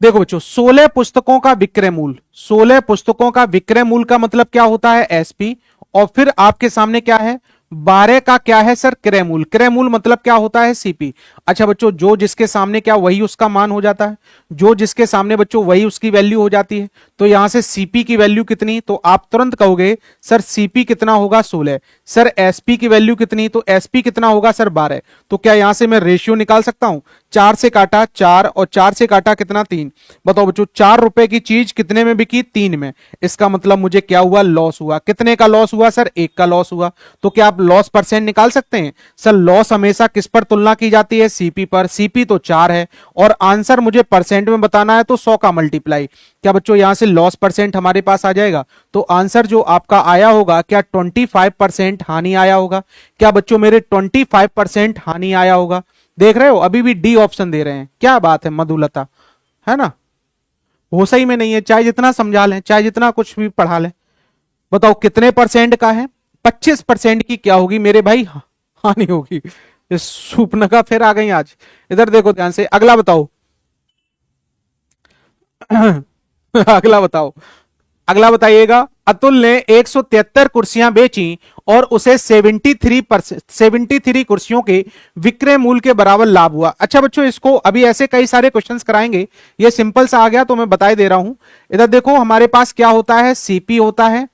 देखो बच्चों, 16 पुस्तकों का विक्रय मूल्य, 16 पुस्तकों का विक्रय मूल्य का मतलब क्या होता है? एसपी। और फिर आपके सामने क्या है? 12 का क्या है सर? क्रय मूल्य। क्रय मूल्य मतलब क्या होता है? सीपी। अच्छा बच्चों, जो जिसके सामने क्या वही उसका मान हो जाता है। जो जिसके सामने बच्चों वही उसकी वैल्यू हो जाती है। तो यहां से सीपी की वैल्यू कितनी? तो आप तुरंत कहोगे सर सीपी कितना होगा? 16। सर एसपी की वैल्यू कितनी? तो एसपी कितना होगा सर? 12। तो क्या यहां से मैं रेशियो निकाल सकता हूं? 4 से काटा 4 और 4 से काटा कितना? 3। बताओ बच्चों, 4 रुपए की चीज कितने में बिकी? 3 में। इसका मतलब मुझे क्या हुआ? लॉस हुआ। कितने का लॉस हुआ सर? 1 का लॉस हुआ। तो क्या आप लॉस परसेंट निकाल सकते हैं? सर लॉस हमेशा किस पर तुलना की जाती है? सीपी पर। सीपी तो 4 है और आंसर मुझे परसेंट में बताना है तो 100 का मल्टीप्लाई। क्या बच्चों यहां से लॉस परसेंट हमारे पास आ जाएगा? तो आंसर जो आपका आया होगा, क्या 25% हानि आया होगा? क्या बच्चों मेरे 25% हानि आया होगा? देख रहे हो, अभी भी डी ऑप्शन दे रहे हैं। क्या बात है मधुलता, है ना? वो सही में नहीं है, चाहे जितना समझा लें, चाहे जितना कुछ भी पढ़ा लें। बताओ कितने परसेंट का है? 25% की क्या होगी मेरे भाई? हानि होगी। इस सुपनका फिर आ गई आज। इधर देखो ध्यान से, अगला बताओ। अगला बताओ। अगला बताइएगा। अतुल ने 173 कुर्सियां बेची और उसे 73 कुर्सियों के विक्रय मूल्य के बराबर लाभ हुआ। अच्छा बच्चों, इसको अभी ऐसे कई सारे क्वेश्चंस कराएंगे। ये सिंपल सा आ गया तो मैं बता ही दे रहा हूं। इधर देखो, हमारे पास क्या होता है? सीपी होता है,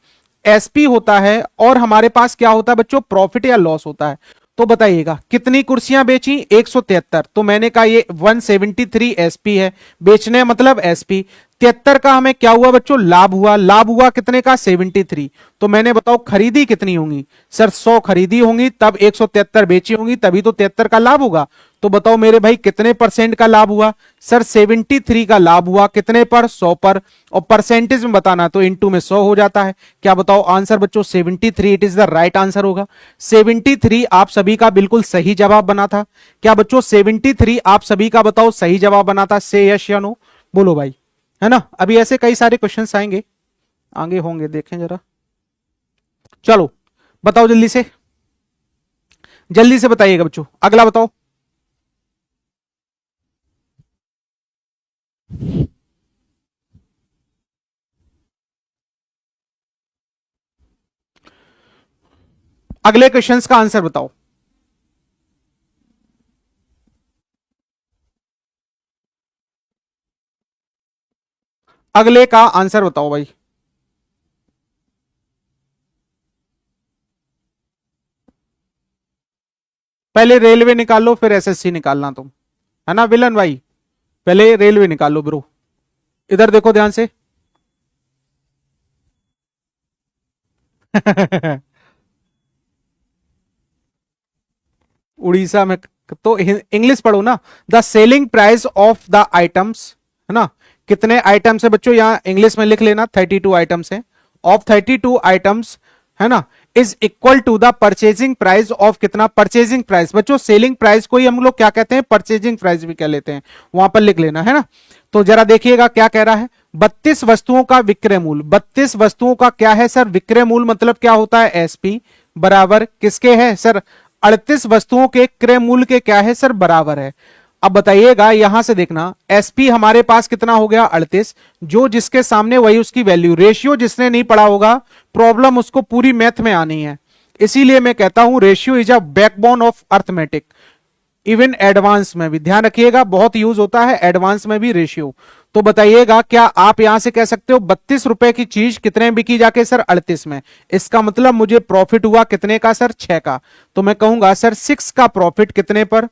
एसपी होता है, और हमारे पास क्या होता है बच्चों? प्रॉफिट या लॉस होता है। तो बताइएगा कितनी कुर्सियां बेची? 173। तो मैंने कहा ये 173 एसपी है। बेचने मतलब एसपी। 73 का हमें क्या हुआ बच्चों? लाभ हुआ। लाभ हुआ कितने का? 73। तो मैंने बताओ खरीदी कितनी होंगी? सर 100 खरीदी होंगी, तब 173 बेची होंगी, तभी तो 73 का लाभ होगा। तो बताओ मेरे भाई कितने परसेंट का लाभ हुआ? सर 73 का लाभ हुआ। कितने पर? 100 पर। और परसेंटेज में बताना तो इंटू में 100 हो जाता है। क्या बताओ आंसर बच्चों? 73। It is the right answer होगा। 73 आप सभी का बिल्कुल सही जवाब बना था। क्या बच्चों 73 आप सभी का बताओ सही जवाब बना था? से यस या नो बोलो भाई, है ना? अभी ऐसे कई सारे क्वेश्चंस आएंगे, आगे होंगे, देखें जरा। चलो बताओ जल्दी से, जल्दी से बताइएगा बच्चों। अगला बताओ। अगले क्वेश्चंस का आंसर बताओ। अगले का आंसर बताओ भाई। पहले रेलवे निकालो फिर एसएससी निकालना तुम, है ना विलन भाई। पहले रेलवे निकालो ब्रो। इधर देखो ध्यान से। उड़ीसा में तो इंग्लिश पढ़ो ना। The selling price of the items, है ना। कितने आइटम्स है बच्चों, यहां इंग्लिश में लिख लेना 32 आइटम्स है। ऑफ 32 आइटम्स, है ना, is equal to the purchasing price of कितना, परचेजिंग प्राइस बच्चों, सेलिंग प्राइस को ही हम लोग क्या कहते हैं, परचेजिंग प्राइस भी कह लेते हैं, वहां पर लिख लेना, है ना। तो जरा देखिएगा क्या कह रहा है। 32 वस्तुओं का विक्रय मूल्य, 32 वस्तुओं का क्या है सर विक्रय मूल्य, मतलब क्या होता है एसपी, बराबर किसके है सर, 38 वस्तुओं के क्रय मूल्य के क्या है सर बराबर है। अब बताइएगा यहां से देखना, एसपी हमारे पास कितना हो गया 38, जो जिसके सामने वही उसकी वैल्यू, रेशियो जिसने नहीं पढ़ा होगा प्रॉब्लम उसको पूरी मैथ में आनी है। इसीलिए मैं कहता हूं ratio is a backbone of arithmetic, even advance में भी ध्यान रखिएगा, बहुत यूज होता है एडवांस में भी रेशियो। तो बताइएगा क्या आप यहां से कह सकते हो 32 रुपए की चीज कितने बिकी जाके सर 38 में, इसका मतलब मुझे प्रॉफिट हुआ कितने का सर 6 का। तो मैं कहूंगा सर 6 का प्रॉफिट कितने पर,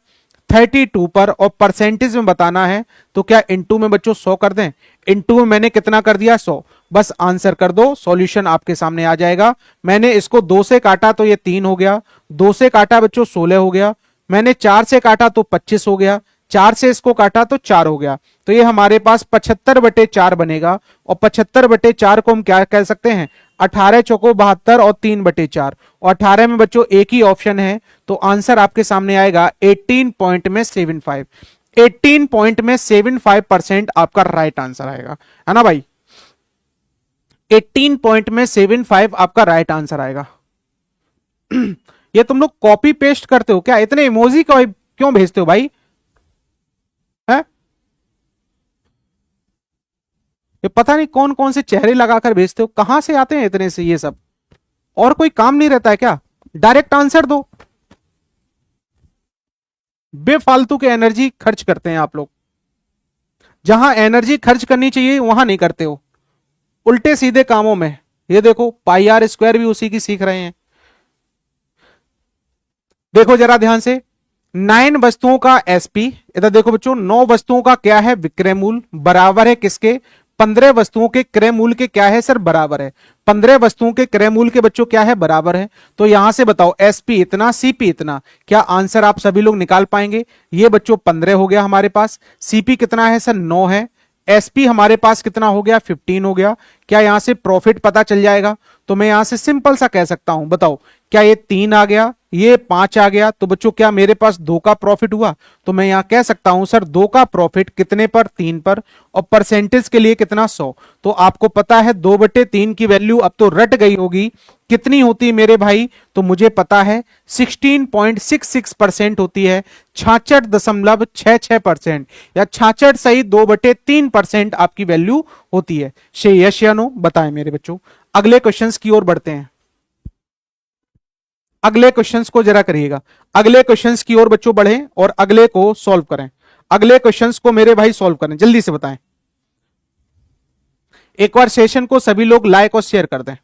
32 पर, और परसेंटेज में बताना है तो क्या इनटू में बच्चों 100 कर दें। इनटू में मैंने कितना कर दिया 100, बस आंसर कर दो, सॉल्यूशन आपके सामने आ जाएगा। मैंने इसको 2 से काटा तो ये 3 हो गया, 2 से काटा बच्चों 16 हो गया, मैंने 4 से काटा तो 25 हो गया, 4 से इसको काटा तो 4 हो गया। तो ये हमारे पास 75/4 बनेगा, और 75/4 को हम क्या कह सकते हैं, 18 चौको 72 और 3/4, और 18 में बच्चों एक ही ऑप्शन है, तो आंसर आपके सामने आएगा 18 पॉइंट में 75। 18 पॉइंट में 75% आपका राइट आंसर आएगा, है ना भाई। 18 पॉइंट में 75 आपका राइट आंसर आएगा। ये तुम लोग कॉपी पेस्ट करते हो क्या, इतने इमोजी क्यों भेजते हो भाई, है? ये पता नहीं कौन कौन से चेहरे लगाकर भेजते हो, कहां से आते हैं इतने से ये सब, और कोई काम नहीं रहता है क्या, डायरेक्ट आंसर दो। बेफालतू के एनर्जी खर्च करते हैं आप लोग, जहां एनर्जी खर्च करनी चाहिए वहां नहीं करते हो, उल्टे सीधे कामों में। ये देखो पाई आर स्क्वायर भी उसी की सीख रहे हैं। देखो जरा ध्यान से, 9 वस्तुओं का एसपी, इधर देखो बच्चों 9 वस्तुओं का क्या है विक्रय मूल्य, बराबर है किसके, 15 वस्तुओं के क्रय मूल्य के क्या है सर बराबर है, 15 वस्तुओं के क्रय मूल्य के बच्चों क्या है बराबर है। तो यहां से बताओ एसपी इतना सीपी इतना, क्या आंसर आप सभी लोग निकाल पाएंगे। ये बच्चों 15 हो गया हमारे पास, सीपी कितना है सर 9 है, एसपी हमारे पास कितना हो गया 15 हो गया। क्या यहां से प्रॉफिट पता चल जाएगा, तो मैं यहां से सिंपल सा कह सकता हूं, बताओ क्या ये 3 आ गया, ये 5 आ गया, तो बच्चों क्या मेरे पास 2 का प्रॉफिट हुआ। तो मैं यहां कह सकता हूं सर 2 का प्रॉफिट कितने पर, 3 पर, और परसेंटेज के लिए कितना 100। तो आपको पता है 2/3 की वैल्यू अब तो रट गई होगी, कितनी होती है मेरे भाई, तो मुझे पता है 16.66% होती है, 66.66% या 66 सही 2/3% आपकी वैल्यू होती है। से यस या नो बताएं मेरे बच्चों। अगले क्वेश्चंस की ओर बढ़ते हैं, अगले क्वेश्चंस को जरा करिएगा, अगले क्वेश्चंस की ओर बच्चों बढ़ें और अगले को सॉल्व करें, अगले क्वेश्चंस को मेरे भाई सॉल्व करें, जल्दी से बताएं। एक बार सेशन को सभी लोग लाइक और शेयर कर दें।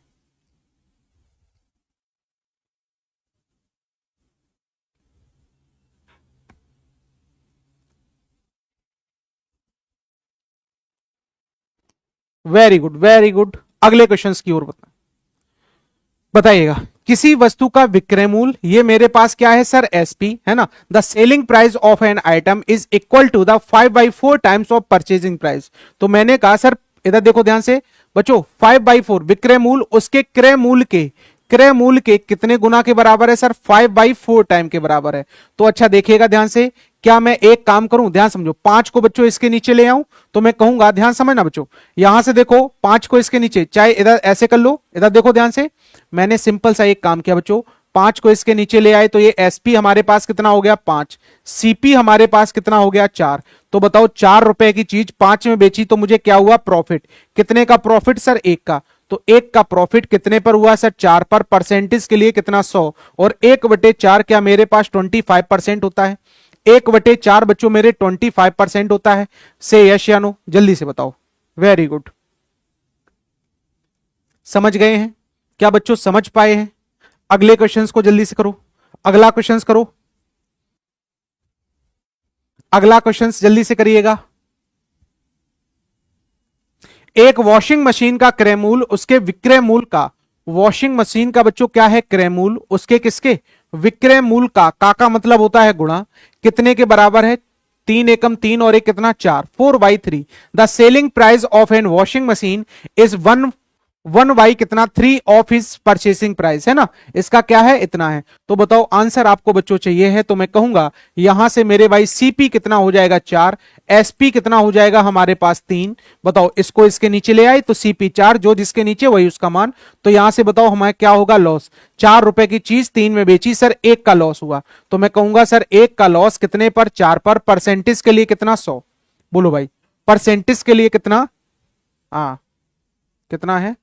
Very good very good. अगले क्वेश्चंस की ओर बताइएगा। किसी वस्तु का विक्रय मूल्य, ये मेरे पास क्या है सर एसपी, है ना। The selling price of an item is equal to the 5/4 times of purchasing price. तो मैंने कहा सर इधर देखो ध्यान से बच्चों, 5/4 विक्रय मूल्य उसके क्रय मूल्य के कितने गुना के बराबर है सर, 5/4 टाइम के बराबर है। तो अच्छा देखिएगा ध्यान से, क्या मैं एक काम करूं, ध्यान समझो, 5 को बच्चों इसके नीचे ले आऊं, तो मैं कहूंगा ध्यान समझना बच्चों, यहां से देखो 5 को इसके नीचे, चाहे इधर ऐसे कर लो, इधर देखो ध्यान से, मैंने सिंपल सा एक काम किया बच्चों, 5 को इसके नीचे ले आए तो ये एसपी हमारे पास कितना हो गया 5, सीपी हमारे पास कितना हो गया 4। तो बताओ 4 रुपए की चीज 5 में बेची तो मुझे क्या हुआ प्रॉफिट, कितने का प्रॉफिट सर 1 का। तो एक का प्रॉफिट कितने पर हुआ सर? 4 पर। परसेंटेज के लिए कितना? 100। और 1/4 क्या मेरे पास 25% होता है? 1/4 बच्चों मेरे 25% होता है। से यस या नो, जल्दी से बताओ। वेरी गुड, समझ गए हैं क्या बच्चों? समझ पाए हैं? अगले क्वेश्चंस को जल्दी से करो। अगला क्वेश्चंस करो, अगला क्वेश्चंस जल्दी से करिएगा। एक वॉशिंग मशीन का क्रय मूल्य उसके विक्रय मूल्य का, वॉशिंग मशीन का बच्चों क्या है? क्रय मूल्य उसके किसके? विक्रय मूल्य का मतलब होता है गुणा, कितने के बराबर है? 3 एकम 3 और एक कितना? 4, 4/3। The selling price of an washing machine is 1 कितना? 3 ऑफ हिज परचेसिंग प्राइस, है ना। इसका क्या है? इतना है। तो बताओ आंसर आपको बच्चों चाहिए है, तो मैं कहूंगा यहां से मेरे भाई सीपी कितना हो जाएगा? 4। एसपी कितना हो जाएगा हमारे पास? 3। बताओ, इसको इसके नीचे ले आए तो सीपी 4, जो जिसके नीचे वही उसका मान। तो यहां से बताओ हमारे क्या होगा? लॉस। 4 रुपए की चीज 3 में बेची सर, 1 का लॉस हुआ। तो मैं कहूंगा सर 1 का लॉस कितने पर? 4 पर। परसेंटेज के लिए कितना? 100। बोलो भाई, परसेंटेज के लिए कितना? हाँ, कितना है?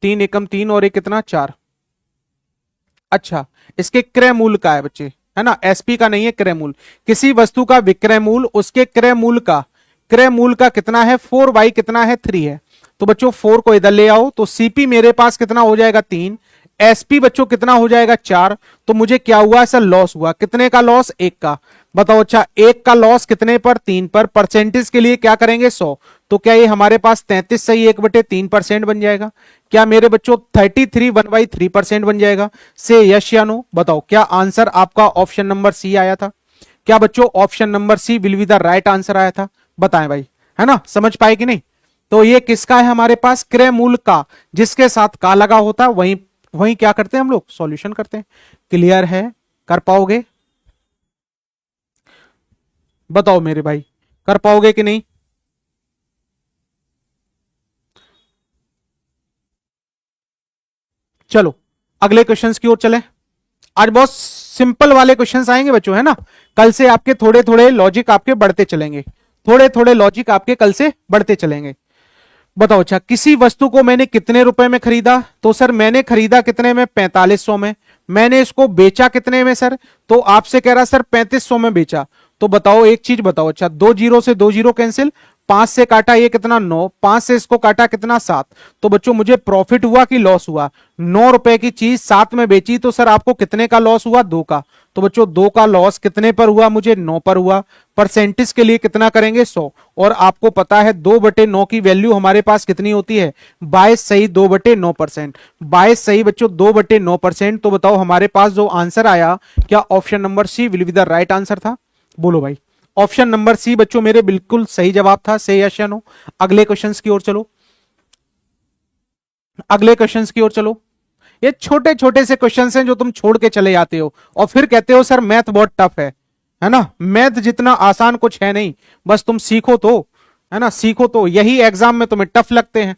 3 एकम 3 और एक कितना? 4। अच्छा, इसके क्रय मूल्य का है बच्चे, है ना। एसपी का नहीं है, क्रय मूल्य। किसी वस्तु का विक्रय मूल्य उसके क्रय मूल्य का, क्रय मूल्य का कितना है? 4 कितना है? 3 है। तो बच्चों 4 को इधर ले आओ, तो सीपी मेरे पास कितना हो जाएगा? 3। एसपी बच्चों कितना हो जाएगा? 4। तो मुझे क्या हुआ सर? लॉस हुआ। कितने का लॉस? 1 का। बताओ, अच्छा 1 का लॉस कितने पर? 3 पर। परसेंटेज के लिए क्या करेंगे? 100। तो क्या ये हमारे पास 33 सही 1/3% बन जाएगा? क्या मेरे बच्चों 33 1/3% बन जाएगा? से यस या नो, बताओ। क्या आंसर आपका ऑप्शन नंबर सी आया था? क्या बच्चों option number C will be the right answer आया था? बताएं भाई, है ना। समझ पाए कि नहीं? तो ये किसका है हमारे पास? क्रय मूल्य का, जिसके साथ का लगा होता है वहीं वहीं क्या करते हैं हम लोग? सॉल्यूशन करते हैं। क्लियर है? कर पाओगे? बताओ मेरे भाई, कर पाओगे कि नहीं? चलो अगले क्वेश्चंस की ओर चले। आज बहुत सिंपल वाले क्वेश्चंस आएंगे बच्चों, है ना। कल से आपके थोड़े थोड़े लॉजिक आपके बढ़ते चलेंगे, थोड़े थोड़े लॉजिक आपके कल से बढ़ते चलेंगे। बताओ, अच्छा किसी वस्तु को मैंने कितने रुपए में खरीदा? तो सर मैंने खरीदा कितने में? 4500 में। मैंने इसको बेचा कितने में सर? तो आपसे कह रहा सर 3500 में बेचा। तो बताओ एक चीज बताओ, अच्छा 2 जीरो से 2 जीरो कैंसिल, 5 से काटा ये कितना? 9, 5 से इसको काटा कितना? 7। तो बच्चों मुझे प्रॉफिट हुआ कि लॉस हुआ? 9 रुपए की चीज 7 में बेची, तो सर आपको कितने का लॉस हुआ? 2 का। तो बच्चों 2 का लॉस कितने पर हुआ? मुझे 9 पर हुआ। परसेंटेज के लिए कितना करेंगे? 100। और आपको पता है 2/9 की वैल्यू हमारे पास कितनी होती है? 22 सही 2/9%। 22 सही बच्चों 2/9%। तो बताओ हमारे पास जो आंसर आया, क्या option number C will be the right answer था? बोलो भाई, ऑप्शन नंबर सी बच्चों मेरे बिल्कुल सही जवाब था। से यस या नो। अगले क्वेश्चंस की ओर चलो, अगले क्वेश्चंस की ओर चलो। ये छोटे छोटे से क्वेश्चंस हैं जो तुम छोड़ के चले जाते हो और फिर कहते हो सर मैथ बहुत टफ है ना। मैथ जितना आसान कुछ है नहीं, बस तुम सीखो तो, है ना। सीखो तो, यही एग्जाम में तुम्हें टफ लगते हैं।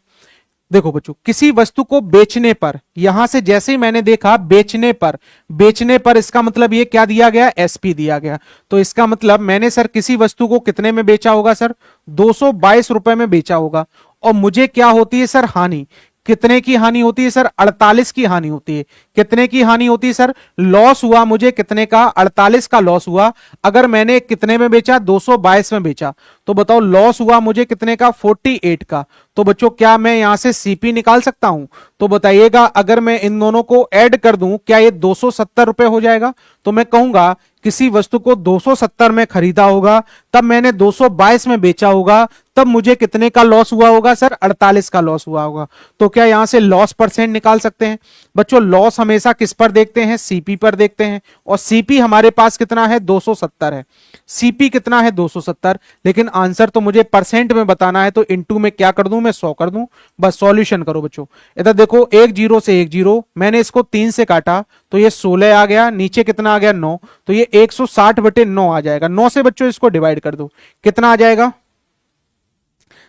देखो बच्चों, किसी वस्तु को बेचने पर, यहां से जैसे ही मैंने देखा बेचने पर, बेचने पर इसका मतलब ये क्या दिया गया? एसपी दिया गया। तो इसका मतलब मैंने सर किसी वस्तु को कितने में बेचा होगा सर? 222 रुपए में बेचा होगा। और मुझे क्या होती है सर? हानि। कितने की हानि होती है सर? 48 की हानि होती है। कितने की हानि होती है सर? लॉस हुआ मुझे कितने का? 48 का लॉस हुआ। अगर मैंने कितने में बेचा? 222 में बेचा। तो बताओ लॉस हुआ मुझे कितने का? 48 का। तो बच्चों क्या मैं यहां से सीपी निकाल सकता हूं? तो बताइएगा, अगर मैं इन दोनों को ऐड कर दूं, क्या ये 270 रुपए हो जाएगा? तो मैं कहूंगा किसी वस्तु को 270 में खरीदा होगा, तब मैंने 222 में बेचा होगा, तब मुझे कितने का लॉस हुआ होगा सर? 48 का लॉस हुआ होगा। तो क्या यहां से लॉस परसेंट निकाल सकते हैं? बच्चों लॉस हमेशा किस पर देखते हैं? सीपी पर देखते हैं। और सीपी हमारे पास कितना है? 270 है। सीपी कितना है? 270। लेकिन आंसर तो मुझे परसेंट में बताना है, तो इनटू में क्या कर दूं? मैं 100 कर दूं। बस सॉल्यूशन करो बच्चों। इधर देखो, 1 जीरो से 1 जीरो, मैंने इसको 3 से काटा तो ये 16 आ गया, नीचे कितना आ गया? 9। तो ये 160/9 आ जाएगा। 9 से बच्चों इसको डिवाइड कर दो, कितना आ जाएगा?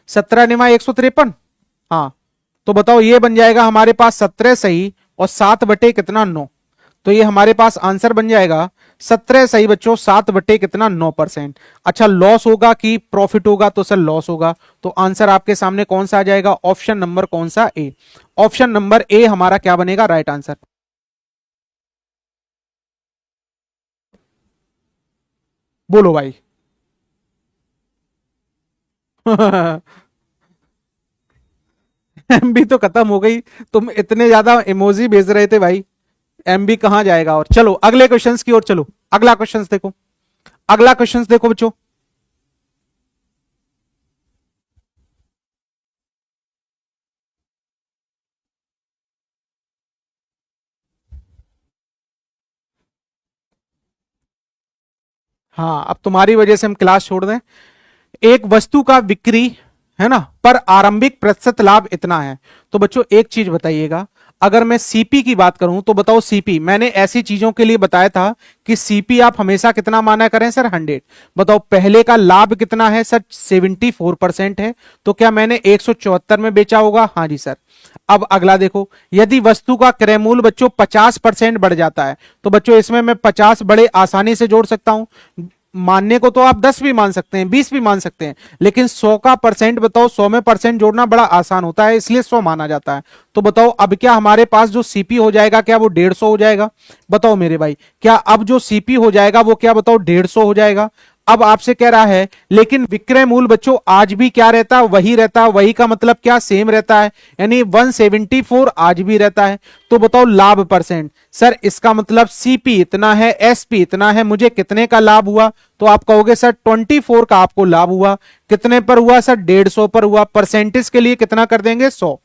17 निमा 153। हाँ, तो बताओ ये बन जाएगा हमारे पास 17 सही और 7 बटे कितना? 9। तो ये हमारे पास आंसर बन जाएगा 17 सही बच्चों, 7 बटे कितना 9%। अच्छा लॉस होगा कि प्रॉफिट होगा, तो सर लॉस होगा। तो आंसर आपके सामने कौन सा आ जाएगा, ऑप्शन नंबर कौन सा, ए। ऑप्शन नंबर ए हमारा क्या बनेगा राइट आंसर। बोलो भाई। एमबी तो खत्म हो गई, तुम इतने ज्यादा इमोजी भेज रहे थे भाई, एमबी कहां जाएगा। और चलो अगले क्वेश्चंस की ओर चलो, अगला क्वेश्चंस देखो, अगला क्वेश्चंस देखो बच्चों। हाँ अब तुम्हारी वजह से हम क्लास छोड़ दें। एक वस्तु का बिक्री है ना पर आरंभिक प्रतिशत लाभ इतना है। तो बच्चों एक चीज बताइएगा, अगर मैं सीपी की बात करूं तो बताओ सीपी, मैंने ऐसी चीजों के लिए बताया था कि सीपी आप हमेशा कितना माना करें सर 100। बताओ पहले का लाभ कितना है सर 74% है, तो क्या मैंने 174 में बेचा होगा, हाँ जी सर। अब अगला देखो, यदि वस्तु का क्रय मूल्य बच्चों 50% बढ़ जाता है, तो बच्चों इसमें मैं 50 बड़े आसानी से जोड़ सकता हूं। मानने को तो आप 10 भी मान सकते हैं, 20 भी मान सकते हैं, लेकिन 100 का परसेंट बताओ, 100 में परसेंट जोड़ना बड़ा आसान होता है, इसलिए 100 माना जाता है। तो बताओ अब क्या हमारे पास जो सीपी हो जाएगा क्या वो 150 हो जाएगा। बताओ मेरे भाई, क्या अब जो सीपी हो जाएगा वो क्या बताओ 150 हो जाएगा। अब आपसे कह रहा है लेकिन विक्रय मूल्य बच्चों आज भी क्या रहता है, वही रहता है, वही का मतलब क्या सेम रहता है, यानी 174 आज भी रहता है। तो बताओ लाभ परसेंट, सर इसका मतलब सीपी इतना है, एसपी इतना है, मुझे कितने का लाभ हुआ। तो आप कहोगे सर 24 का आपको लाभ हुआ, कितने पर हुआ सर 150 पर हुआ, परसेंटेज के लिए कितना कर देंगे 100।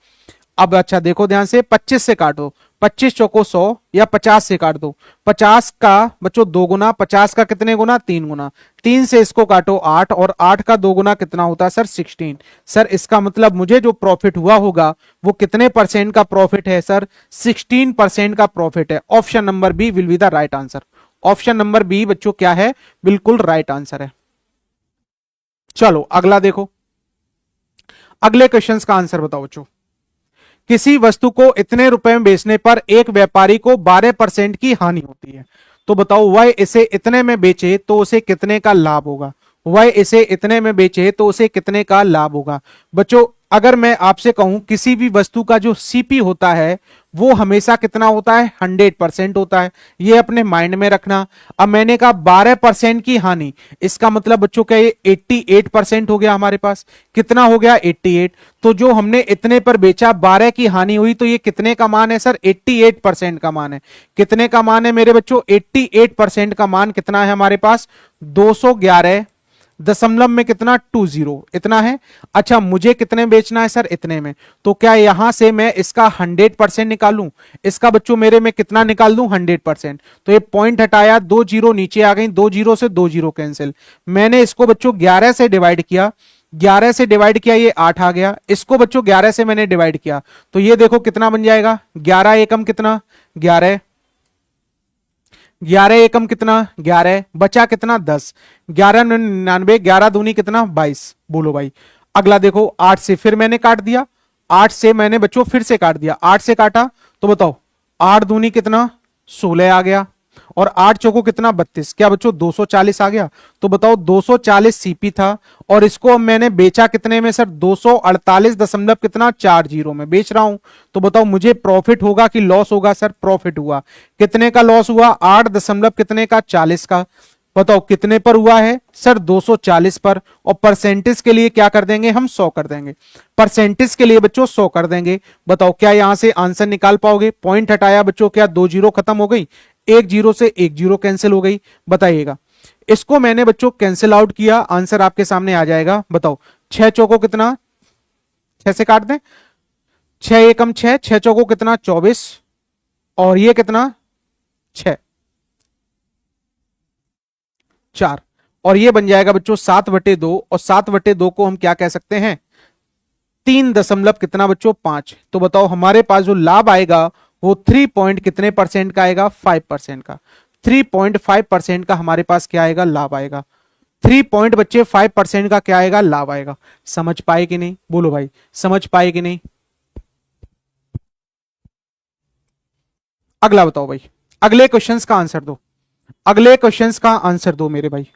अब अच्छा देखो ध्यान से, 25 से काटो, 25 चौको 100, या 50 से काट दो, 50 का बच्चों 2 गुना, 50 का कितने गुना 3 गुना, 3 से इसको काटो 8, और 8 का 2 गुना कितना होता है सर 16। सर इसका मतलब मुझे जो प्रॉफिट हुआ होगा वो कितने परसेंट का प्रॉफिट है सर 16% का प्रॉफिट है। Option number B will be the right answer. Option number B बच्चों क्या है, बिल्कुल राइट आंसर है। चलो अगला देखो, अगले क्वेश्चंस का आंसर बताओ बच्चों। किसी वस्तु को इतने रुपए में बेचने पर एक व्यापारी को 12% की हानि होती है। तो बताओ वह इसे इतने में बेचे तो उसे कितने का लाभ होगा, वह इसे इतने में बेचे तो उसे कितने का लाभ होगा। बच्चों अगर मैं आपसे कहूं किसी भी वस्तु का जो सीपी होता है वो हमेशा कितना होता है 100% होता है, ये अपने माइंड में रखना। अब मैंने कहा 12% की हानि, इसका मतलब बच्चों क्या ये 88% हो गया हमारे पास, कितना हो गया 88। तो जो हमने इतने पर बेचा 12 की हानि हुई, तो ये कितने का मान है सर 88% का मान है। कितने का मान है मेरे बच्चों 88% का मान कितना है हमारे पास 211 दशमलव में कितना 20 इतना है। अच्छा मुझे कितने बेचना है सर इतने में, तो क्या यहां से मैं इसका 100% निकालूं, इसका बच्चों मेरे में कितना निकाल दूं 100%। तो ये पॉइंट हटाया, 2 जीरो नीचे आ गई, 2 जीरो से 2 जीरो कैंसिल, मैंने इसको बच्चों 11 से डिवाइड किया, 11 से डिवाइड किया ये 8 आ गया, इसको बच्चों 11 से मैंने डिवाइड किया, तो ये देखो कितना बन जाएगा 11 एकम कितना 11, 11 एकम कितना 11, बचा कितना 10, 11 99, 11 दूनी कितना 22। बोलो भाई। अगला देखो 8 से फिर मैंने काट दिया, 8 से मैंने बच्चों फिर से काट दिया, 8 से काटा तो बताओ 8 दूनी कितना 16 आ गया, और 8 चौको कितना 32, क्या बच्चों 240 आ गया। तो बताओ 240 सीपी था, और इसको अब मैंने बेचा कितने में सर 248 दशमलव कितना 40 में बेच रहा हूं। तो बताओ मुझे प्रॉफिट होगा कि लॉस होगा सर, प्रॉफिट हुआ। कितने का लॉस हुआ 8 दशमलव कितने का 40 का। बताओ कितने पर हुआ है सर 240 पर, और परसेंटेज के लिए क्या कर देंगे हम 100 कर देंगे, परसेंटेज के लिए बच्चों 100 कर देंगे। बताओ क्या यहां से आंसर निकाल पाओगे, पॉइंट हटाया बच्चों क्या 2 जीरो खत्म हो गई, 1 जीरो से 1 जीरो कैंसिल हो गई। बताइएगा इसको मैंने बच्चों कैंसिल आउट किया, आंसर आपके सामने आ जाएगा। बताओ 6 चौको कितना, 6 से काट दें, 6 एकम 6, 6 चौको कितना 24, और ये कितना 6 4, और ये बन जाएगा बच्चों 7/2, और 7/2 को हम क्या कह सकते हैं 3 दशमलव कितना बच्चों 5। तो बताओ हमारे पास जो लाभ आएगा वो 3 पॉइंट कितने परसेंट का आएगा 5% का, 3.5% का हमारे पास क्या आएगा लाभ आएगा, 3 पॉइंट बच्चे 5% का क्या आएगा लाभ आएगा। समझ पाए कि नहीं, बोलो भाई समझ पाए कि नहीं। अगला बताओ भाई, अगले क्वेश्चंस का आंसर दो, अगले क्वेश्चंस का आंसर दो मेरे भाई।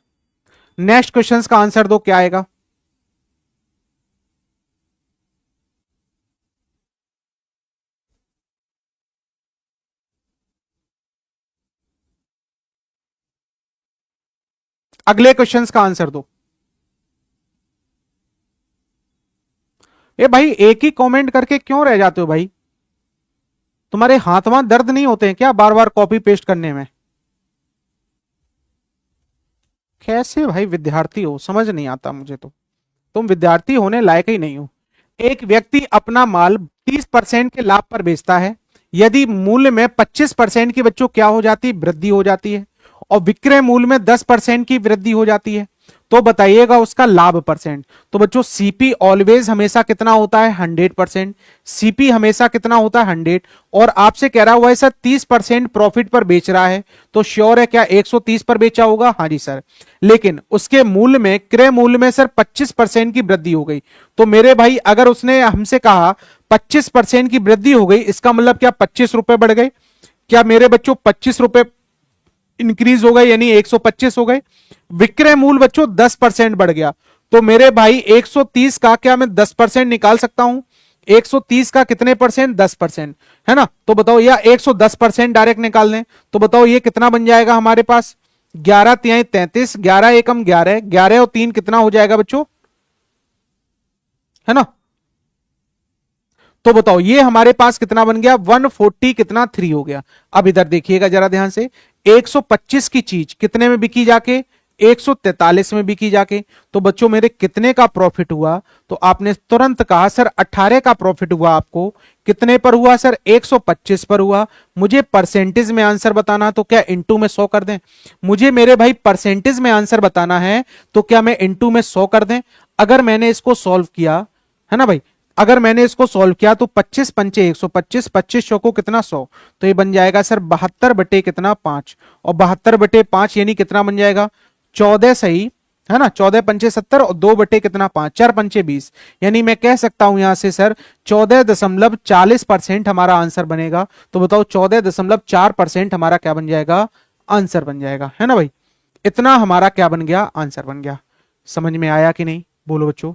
नेक्स्ट क्वेश्चंस का आंसर दो, क्या आएगा? अगले क्वेश्चंस का आंसर दो। ए भाई, एक ही कमेंट करके क्यों रह जाते हो भाई? तुम्हारे हाथ वहां दर्द नहीं होते हैं क्या बार बार कॉपी पेस्ट करने में? कैसे भाई विद्यार्थी हो, समझ नहीं आता मुझे तो। तुम विद्यार्थी होने लायक ही नहीं हो। एक व्यक्ति अपना माल 30% के लाभ पर बेचता है। यदि मूल्य में 25% की बच्चों क्या हो जाती है, वृद्धि हो जाती है, और विक्रय मूल्य में 10% की वृद्धि हो जाती है, तो बताइएगा उसका लाभ परसेंट। तो बच्चों सीपी ऑलवेज हमेशा कितना होता है? 100%। सीपी हमेशा कितना होता है? 100। और आपसे कह रहा हुआ है सर 30% प्रॉफिट पर बेच रहा है, तो श्योर है क्या 130 पर बेचा होगा? हाँ जी सर। लेकिन उसके मूल्य में, क्रय मूल्य में सर 25% की वृद्धि हो गई। तो मेरे भाई अगर उसने हमसे कहा 25% की वृद्धि हो गई, इसका मतलब क्या 25 रुपए बढ़ गए? क्या मेरे बच्चों 25 रुपए इंक्रीज हो गए, यानी 125 हो गए। विक्रय मूल्य बच्चों 10% बढ़ गया, तो मेरे भाई 130 का क्या मैं 10% निकाल सकता हूं? 130 का कितने परसेंट? 10%, है ना? तो बताओ, या 110% डायरेक्ट निकाल लें, तो बताओ ये कितना बन जाएगा हमारे पास? 11 तिहाई 33, 11 एकम 11, 11 और 3 कितना हो जाएगा बच्चों, है ना? तो बताओ ये हमारे पास कितना बन गया? 140 कितना 3 हो गया। अब इधर देखिएगा जरा ध्यान से, 125 की चीज कितने में बिकी जाके? 143 में बिकी जाके। तो बच्चों मेरे कितने का प्रॉफिट हुआ? तो आपने तुरंत कहा सर 18 का प्रॉफिट हुआ। आपको कितने पर हुआ सर? 125 पर हुआ। मुझे परसेंटेज में आंसर बताना, तो क्या इंटू में 100 कर दें? मुझे मेरे भाई परसेंटेज में आंसर बताना है, तो क्या मैं इंटू में 100 कर दें? अगर मैंने इसको सॉल्व किया, है ना भाई, अगर मैंने इसको सॉल्व किया तो 25 पंचे 125, 25 को कितना 100, तो ये बन जाएगा सर 72 बटे कितना 5, और 72 बटे 5 यानी कितना बन जाएगा? 14 सही, है ना? 14 पंचे 70 और 2 बटे कितना 5, 4 पंचे 20, यानी मैं कह सकता हूं यहां से सर 14.40% हमारा आंसर बनेगा। तो बताओ 14.4% हमारा क्या बन जाएगा? आंसर बन जाएगा, है ना भाई? इतना हमारा क्या बन गया? आंसर बन गया। समझ में आया कि नहीं? बोलो बच्चों,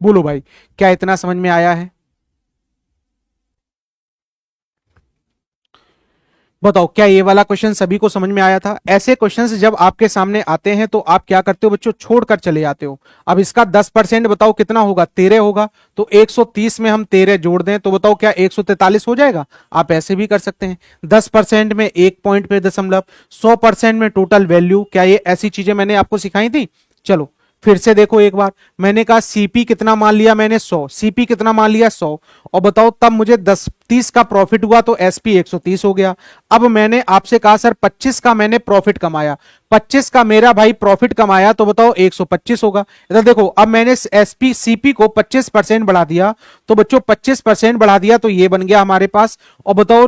बोलो भाई, क्या इतना समझ में आया है? बताओ, क्या ये वाला क्वेश्चन सभी को समझ में आया था? ऐसे क्वेश्चंस जब आपके सामने आते हैं तो आप क्या करते हो बच्चों? छोड़कर चले जाते हो। अब इसका 10% बताओ कितना होगा? 13 होगा। तो 130 में हम 13 जोड़ दें तो बताओ क्या 143 हो जाएगा? आप ऐसे भी कर सकते हैं। 10% में एक पॉइंट पे दशमलव, 100% में टोटल वैल्यू, क्या ये ऐसी चीजें मैंने आपको सिखाई थी? चलो फिर से देखो एक बार। मैंने कहा सीपी कितना मान लिया मैंने? 100। सीपी कितना मान लिया? 100। और बताओ तब मुझे 10 30 का प्रॉफिट हुआ, तो एसपी 130 हो गया। अब मैंने आपसे कहा सर 25 का मैंने प्रॉफिट कमाया, 25 का मेरा भाई प्रॉफिट कमाया, तो बताओ 125 होगा। इधर देखो, अब मैंने एसपी सीपी को 25% बढ़ा दिया, तो बच्चों 25% बढ़ा दिया, तो ये बन गया हमारे पास। और बताओ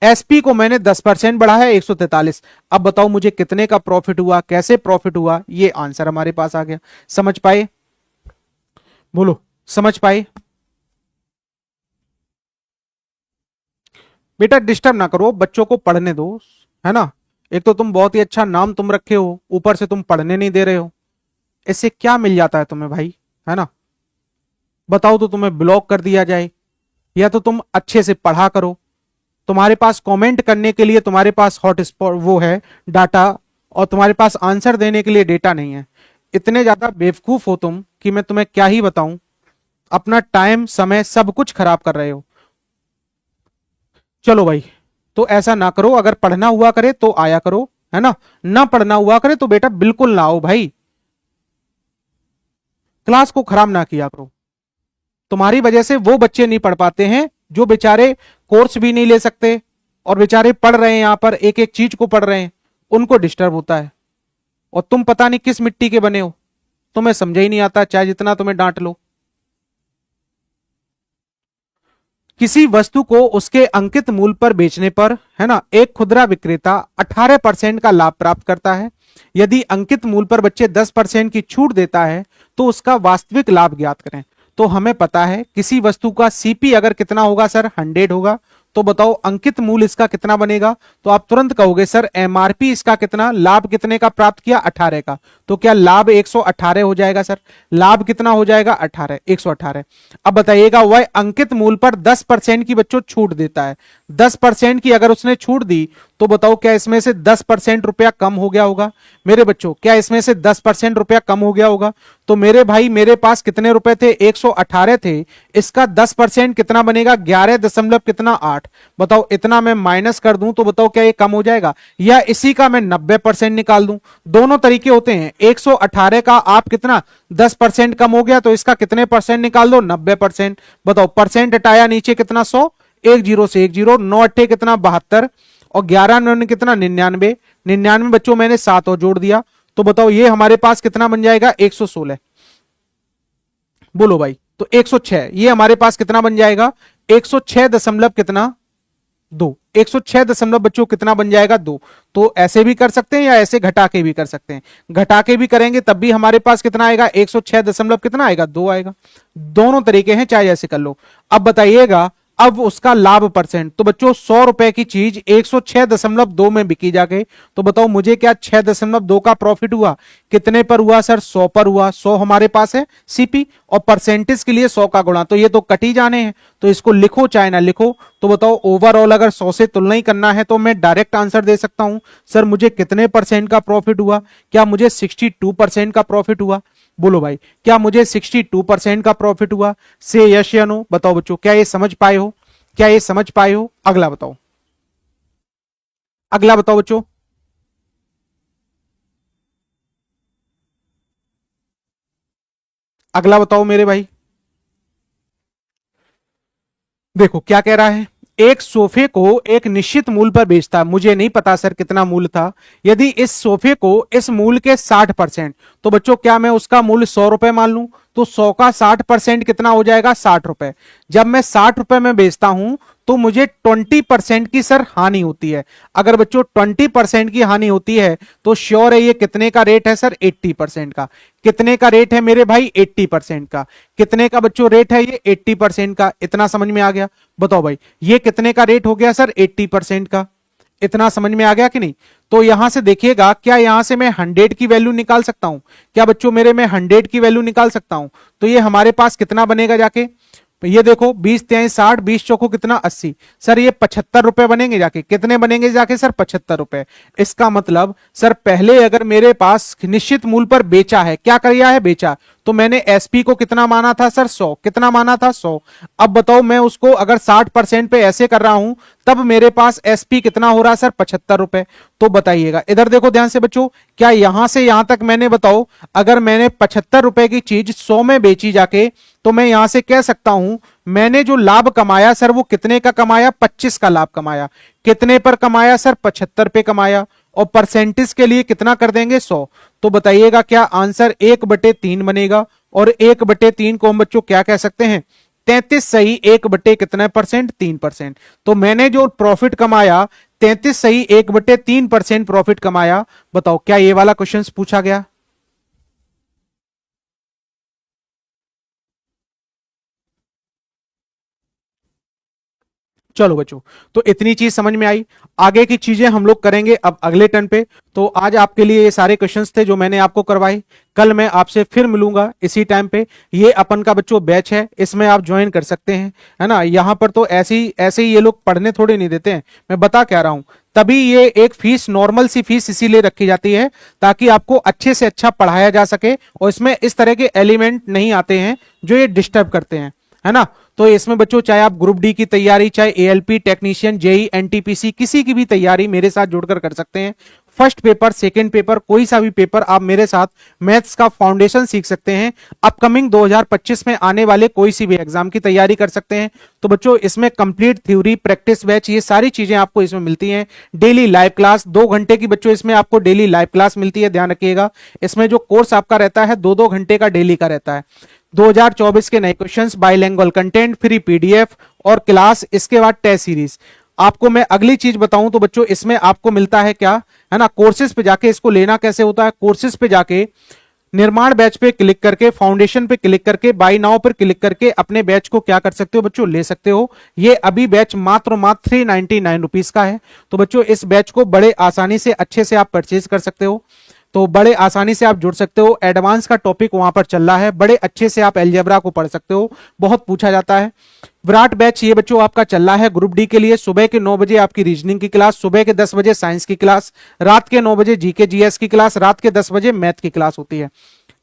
एसपी को मैंने 10% बढ़ाया, 143। अब बताओ मुझे कितने का प्रॉफिट हुआ, कैसे प्रॉफिट हुआ? ये आंसर हमारे पास आ गया। समझ पाए? बोलो, समझ पाए? बेटा डिस्टर्ब ना करो, बच्चों को पढ़ने दो, है ना? एक तो तुम बहुत ही अच्छा नाम तुम रखे हो, ऊपर से तुम पढ़ने नहीं दे रहे हो। इससे क्या मिल जाता है तुम्हें भाई, है ना? बताओ तो तुम्हें ब्लॉक कर दिया जाए, या तो तुम अच्छे से पढ़ा करो। तुम्हारे पास कमेंट करने के लिए तुम्हारे पास हॉटस्पॉट वो है डाटा, और तुम्हारे पास आंसर देने के लिए डेटा नहीं है। इतने ज्यादा बेवकूफ हो तुम कि मैं तुम्हें क्या ही बताऊं। अपना टाइम समय सब कुछ खराब कर रहे हो। चलो भाई, तो ऐसा ना करो, अगर पढ़ना हुआ करे तो आया करो, है ना? ना पढ़ना हुआ करे तो बेटा बिल्कुल ना आओ भाई। क्लास को खराब ना किया करो। तुम्हारी वजह से वो बच्चे नहीं पढ़ पाते हैं जो बेचारे कोर्स भी नहीं ले सकते, और बेचारे पढ़ रहे हैं, यहां पर एक एक चीज को पढ़ रहे हैं, उनको डिस्टर्ब होता है। और तुम पता नहीं किस मिट्टी के बने हो, तुम्हें समझ ही नहीं आता, चाहे जितना तुम्हें डांट लो। किसी वस्तु को उसके अंकित मूल्य पर बेचने पर, है ना, एक खुदरा विक्रेता 18% का लाभ प्राप्त करता है। यदि अंकित मूल्य पर बच्चे 10% की छूट देता है, तो उसका वास्तविक लाभ ज्ञात करें। तो हमें पता है किसी वस्तु का सीपी अगर कितना होगा सर? 100 होगा, तो बताओ अंकित मूल्य इसका कितना बनेगा। तो आप तुरंत कहोगे सर एमआरपी इसका कितना, लाभ कितने का प्राप्त किया 18 का, तो क्या लाभ 118 हो जाएगा सर, लाभ कितना हो जाएगा 18, 118। अब बताइएगा वह अंकित मूल्य पर 10% की बच्चों छूट देता है, 10% की अगर उसने छूट दी तो बताओ क्या इसमें से 10% रुपया कम हो गया होगा मेरे बच्चों, क्या इसमें से 10% रुपया कम हो गया होगा। तो मेरे भाई मेरे पास कितने रुपए थे 118 थे, इसका 10% कितना बनेगा 11 दशमलव कितना 8। बताओ इतना मैं माइनस कर दूं तो बताओ क्या ये कम हो जाएगा, या इसी का मैं 90% निकाल दूं। दोनों तरीके होते हैं, 118 का आप कितना 10% कम हो गया तो इसका कितने परसेंट निकाल दो 90%। बताओ परसेंट हटाया नीचे कितना 100, एक जीरो से एक जीरो, 9 अट्ठे कितना 72 और 11 9 कितना 99, 99 बच्चों मैंने 7 और जोड़ दिया तो बताओ ये हमारे पास कितना बन जाएगा 116। बोलो भाई, तो 106 ये हमारे पास कितना बन जाएगा 106 दशमलव कितना 2, 106 दशमलव बच्चों कितना बन जाएगा 2। तो ऐसे भी कर सकते हैं या ऐसे घटा के भी कर सकते हैं, घटा के भी करेंगे तब भी हमारे पास कितना आएगा 106 दशमलव कितना आएगा 2 आएगा। दोनों तरीके हैं, चाहे ऐसे कर लो। अब बताइएगा अब उसका लाभ परसेंट, तो बच्चों 100 रुपए की चीज 106.2 में बिकी जाके, तो बताओ मुझे क्या 6.2 का प्रॉफिट हुआ, कितने पर हुआ सर 100 पर हुआ, 100 हमारे पास है सीपी और परसेंटेज के लिए 100 का गुणा, तो ये तो कट ही जाने हैं, तो इसको लिखो चाहे ना लिखो। तो बताओ ओवरऑल अगर 100 से तुलना ही करना है तो मैं डायरेक्ट आंसर दे सकता हूं सर मुझे कितने परसेंट का प्रॉफिट हुआ, क्या मुझे 62% का प्रॉफिट हुआ। बोलो भाई क्या मुझे 62% का प्रॉफिट हुआ, से यस या नो। बताओ बच्चों क्या ये समझ पाए हो, क्या ये समझ पाए हो। अगला बताओ, अगला बताओ बच्चों। अगला बताओ मेरे भाई। देखो क्या कह रहा है, एक सोफे को एक निश्चित मूल्य पर बेचता, मुझे नहीं पता सर कितना मूल्य था, यदि इस सोफे को इस मूल्य के 60%, तो बच्चों क्या मैं उसका मूल्य 100 रुपए मान लूं, तो 100 का 60% कितना हो जाएगा 60 रुपए। जब मैं 60 रुपए में बेचता हूं तो मुझे 20% की सर हानि होती है। अगर बच्चों 20% की हानि होती है तो श्योर है ये कितने का रेट है सर 80% का। कितने का रेट है मेरे भाई 80% का। कितने का बच्चों रेट है ये 80% का। इतना समझ में आ गया। बताओ भाई ये कितने का रेट हो गया सर 80% का। इतना समझ में आ गया कि नहीं। तो यहां से देखिएगा क्या यहां से मैं 100 की वैल्यू निकाल सकता हूं, क्या बच्चों मेरे में 100 की वैल्यू निकाल सकता हूं। तो ये हमारे पास कितना बनेगा जाके, ये देखो 20 3 60, 20 चौको कितना 80, सर ये 75 रुपए बनेंगे जाके। कितने बनेंगे जाके सर 75 रुपए। इसका मतलब सर पहले अगर मेरे पास निश्चित मूल्य पर बेचा है, क्या किया है बेचा, तो मैंने एसपी को कितना माना था सर 100, कितना माना था 100। अब बताओ मैं उसको अगर 60% पे ऐसे कर रहा हूं तब मेरे पास एसपी कितना हो रहा है सर 75 रुपए। तो बताइएगा इधर देखो ध्यान से बच्चों, क्या यहां से यहां तक मैंने बताओ अगर मैंने 75 रुपए की चीज 100 में बेची जाके, तो मैं यहां से कह सकता हूं मैंने जो लाभ कमाया सर वो कितने का कमाया 25 का लाभ कमाया। कितने पर कमाया सर 75 पे कमाया। और परसेंटेज के लिए कितना कर देंगे 100। तो बताइएगा क्या आंसर 1/3 बनेगा। और 1/3 को हम बच्चों क्या कह सकते हैं 33 सही 1 कितने परसेंट 3%। तो मैंने जो प्रॉफिट कमाया 33 सही 1/3% प्रॉफिट कमाया। बताओ क्या ये वाला क्वेश्चन पूछा गया। चलो बच्चों तो इतनी चीज समझ में आई। आगे की चीजें हम लोग करेंगे अब अगले टर्न पे। तो आज आपके लिए ये सारे क्वेश्चंस थे जो मैंने आपको करवाए। कल मैं आपसे फिर मिलूंगा इसी टाइम पे। ये अपन का बच्चों बैच है, इसमें आप ज्वाइन कर सकते हैं, है ना। यहाँ पर तो ऐसे ही ये लोग पढ़ने थोड़े नहीं देते हैं, मैं बता क्या रहा हूं। तभी ये एक फीस नॉर्मल सी फीस इसीलिए रखी जाती है ताकि आपको अच्छे से अच्छा पढ़ाया जा सके और इसमें इस तरह के एलिमेंट नहीं आते हैं जो ये डिस्टर्ब करते हैं, है ना। तो इसमें बच्चों चाहे आप ग्रुप डी की तैयारी, चाहे एएलपी टेक्नीशियन, जेई, एनटीपीसी, किसी की भी तैयारी मेरे साथ जुड़कर कर सकते हैं। फर्स्ट पेपर, सेकंड पेपर, कोई सा भी पेपर आप मेरे साथ मैथ्स का फाउंडेशन सीख सकते हैं। अपकमिंग 2025 में आने वाले कोई सी भी एग्जाम की तैयारी कर सकते हैं। तो बच्चों इसमें कंप्लीट थ्योरी, प्रैक्टिस बैच, ये सारी चीजें आपको इसमें मिलती हैं। डेली लाइव क्लास 2 घंटे की बच्चों इसमें आपको डेली लाइव क्लास मिलती है, ध्यान रखिएगा। इसमें जो कोर्स आपका रहता है 2-2 घंटे का डेली का रहता है। 2024 के नए questions, bilingual content, free PDF और क्लास, इसके बाद टेस्ट सीरीज। आपको मैं अगली चीज बताऊं तो बच्चों इसमें आपको मिलता है क्या, है ना, कोर्सेज पे जाके इसको लेना कैसे होता है। कोर्सेज पे जाके निर्माण बैच पे क्लिक करके, फाउंडेशन पे क्लिक करके, बाय नाउ पर क्लिक करके अपने बैच को क्या कर सकते हो बच्चों, ले सकते हो। ये अभी बैच मात्र 399 रुपीज का है। तो बच्चों इस बैच को बड़े आसानी से अच्छे से आप परचेज कर सकते हो, तो बड़े आसानी से आप जुड़ सकते हो। एडवांस का टॉपिक वहां पर चल रहा है, बड़े अच्छे से आप अलजेब्रा को पढ़ सकते हो, बहुत पूछा जाता है। विराट बैच ये बच्चों आपका चल रहा है ग्रुप डी के लिए। सुबह के 9 बजे आपकी रीजनिंग की क्लास, सुबह के 10 बजे साइंस की क्लास, रात के 9 बजे जीके जीएस की क्लास, रात के 10 बजे मैथ की क्लास होती है।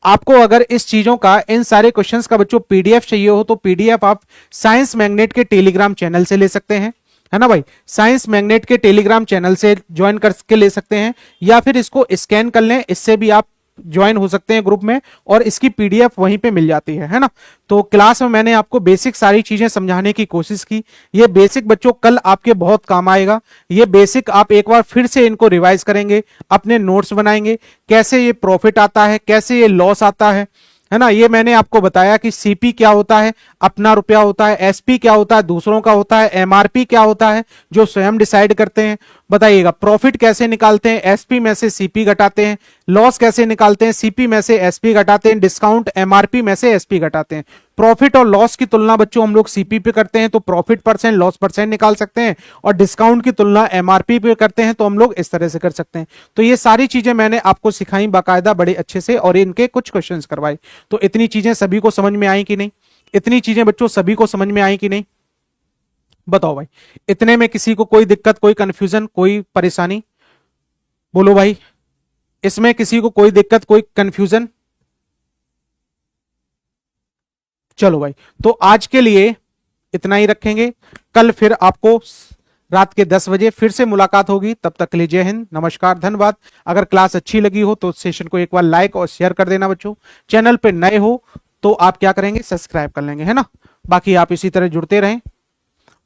आपको अगर इस चीजों का, इन सारे क्वेश्चंस का बच्चों पीडीएफ चाहिए हो तो पीडीएफ आप साइंस मैग्नेट के टेलीग्राम चैनल से ले सकते हैं, है ना भाई। साइंस मैग्नेट के टेलीग्राम चैनल से ज्वाइन करके ले सकते हैं, या फिर इसको स्कैन कर लें, इससे भी आप ज्वाइन हो सकते हैं ग्रुप में, और इसकी पीडीएफ वहीं पे मिल जाती है ना। तो क्लास में मैंने आपको बेसिक सारी चीजें समझाने की कोशिश की। ये बेसिक बच्चों कल आपके बहुत काम आएगा। ये बेसिक आप एक बार फिर से इनको रिवाइज करेंगे, अपने नोट्स बनाएंगे, कैसे ये प्रॉफिट आता है, कैसे ये लॉस आता है ना। ये मैंने आपको बताया कि सीपी क्या होता है, अपना रुपया होता है, एसपी क्या होता है, दूसरों का होता है, एमआरपी क्या होता है, जो स्वयं डिसाइड करते हैं। बताइएगा प्रॉफिट कैसे निकालते हैं, एसपी में से सीपी घटाते हैं। लॉस कैसे निकालते हैं, सीपी में से एसपी घटाते हैं। डिस्काउंट एमआरपी में से एसपी घटाते हैं। प्रॉफिट और लॉस की तुलना बच्चों हम लोग सीपी पे करते हैं तो प्रॉफिट परसेंट, लॉस परसेंट निकाल सकते हैं, और डिस्काउंट की तुलना एमआरपी पे करते हैं तो हम लोग इस तरह से कर सकते हैं। तो ये सारी चीजें मैंने आपको सिखाई बाकायदा बड़े अच्छे से, और इनके कुछ क्वेश्चंस करवाए। तो इतनी चीजें सभी को समझ में आई कि नहीं? इतनी चीजें बच्चों सभी को समझ में आई कि नहीं? बताओ भाई, इतने में किसी को कोई दिक्कत, कोई कंफ्यूजन, कोई परेशानी? बोलो भाई, इसमें किसी को कोई दिक्कत, कोई कंफ्यूजन? चलो भाई, तो आज के लिए इतना ही रखेंगे। कल फिर आपको रात के 10 बजे फिर से मुलाकात होगी। तब तक के लिए जय हिंद, नमस्कार, धन्यवाद। अगर क्लास अच्छी लगी हो तो सेशन को एक बार लाइक और शेयर कर देना बच्चों। चैनल पे नए हो तो आप क्या करेंगे, सब्सक्राइब कर लेंगे, है ना। बाकी आप इसी तरह जुड़ते रहें।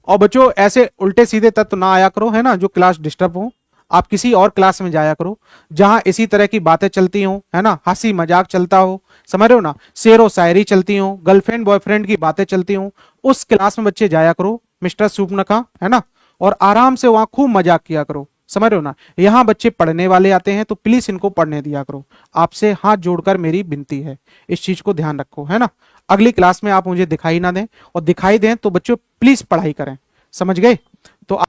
और बच्चों ऐसे उल्टे सीधे तत्व ना आया करो, है ना, जो क्लास डिस्टर्ब हो। आप किसी और क्लास में जाया करो जहां इसी तरह की बातें चलती हो, है ना, हंसी मजाक चलता हो, समझ रहे हो ना, शेर व शायरी चलती हो, गर्लफ्रेंड बॉयफ्रेंड की बातें चलती हो, उस क्लास में बच्चे जाया करो, मिस्टर सूपनखा, है ना। और आराम से वहां खूब मजाक किया करो, समझ रहे हो ना। यहाँ बच्चे पढ़ने वाले आते हैं तो प्लीज इनको पढ़ने दिया करो। आपसे हाथ जोड़कर मेरी विनती है, इस चीज को ध्यान रखो, है ना। अगली क्लास में आप मुझे दिखाई ना दें, और दिखाई दें तो बच्चों प्लीज पढ़ाई करें, समझ गए।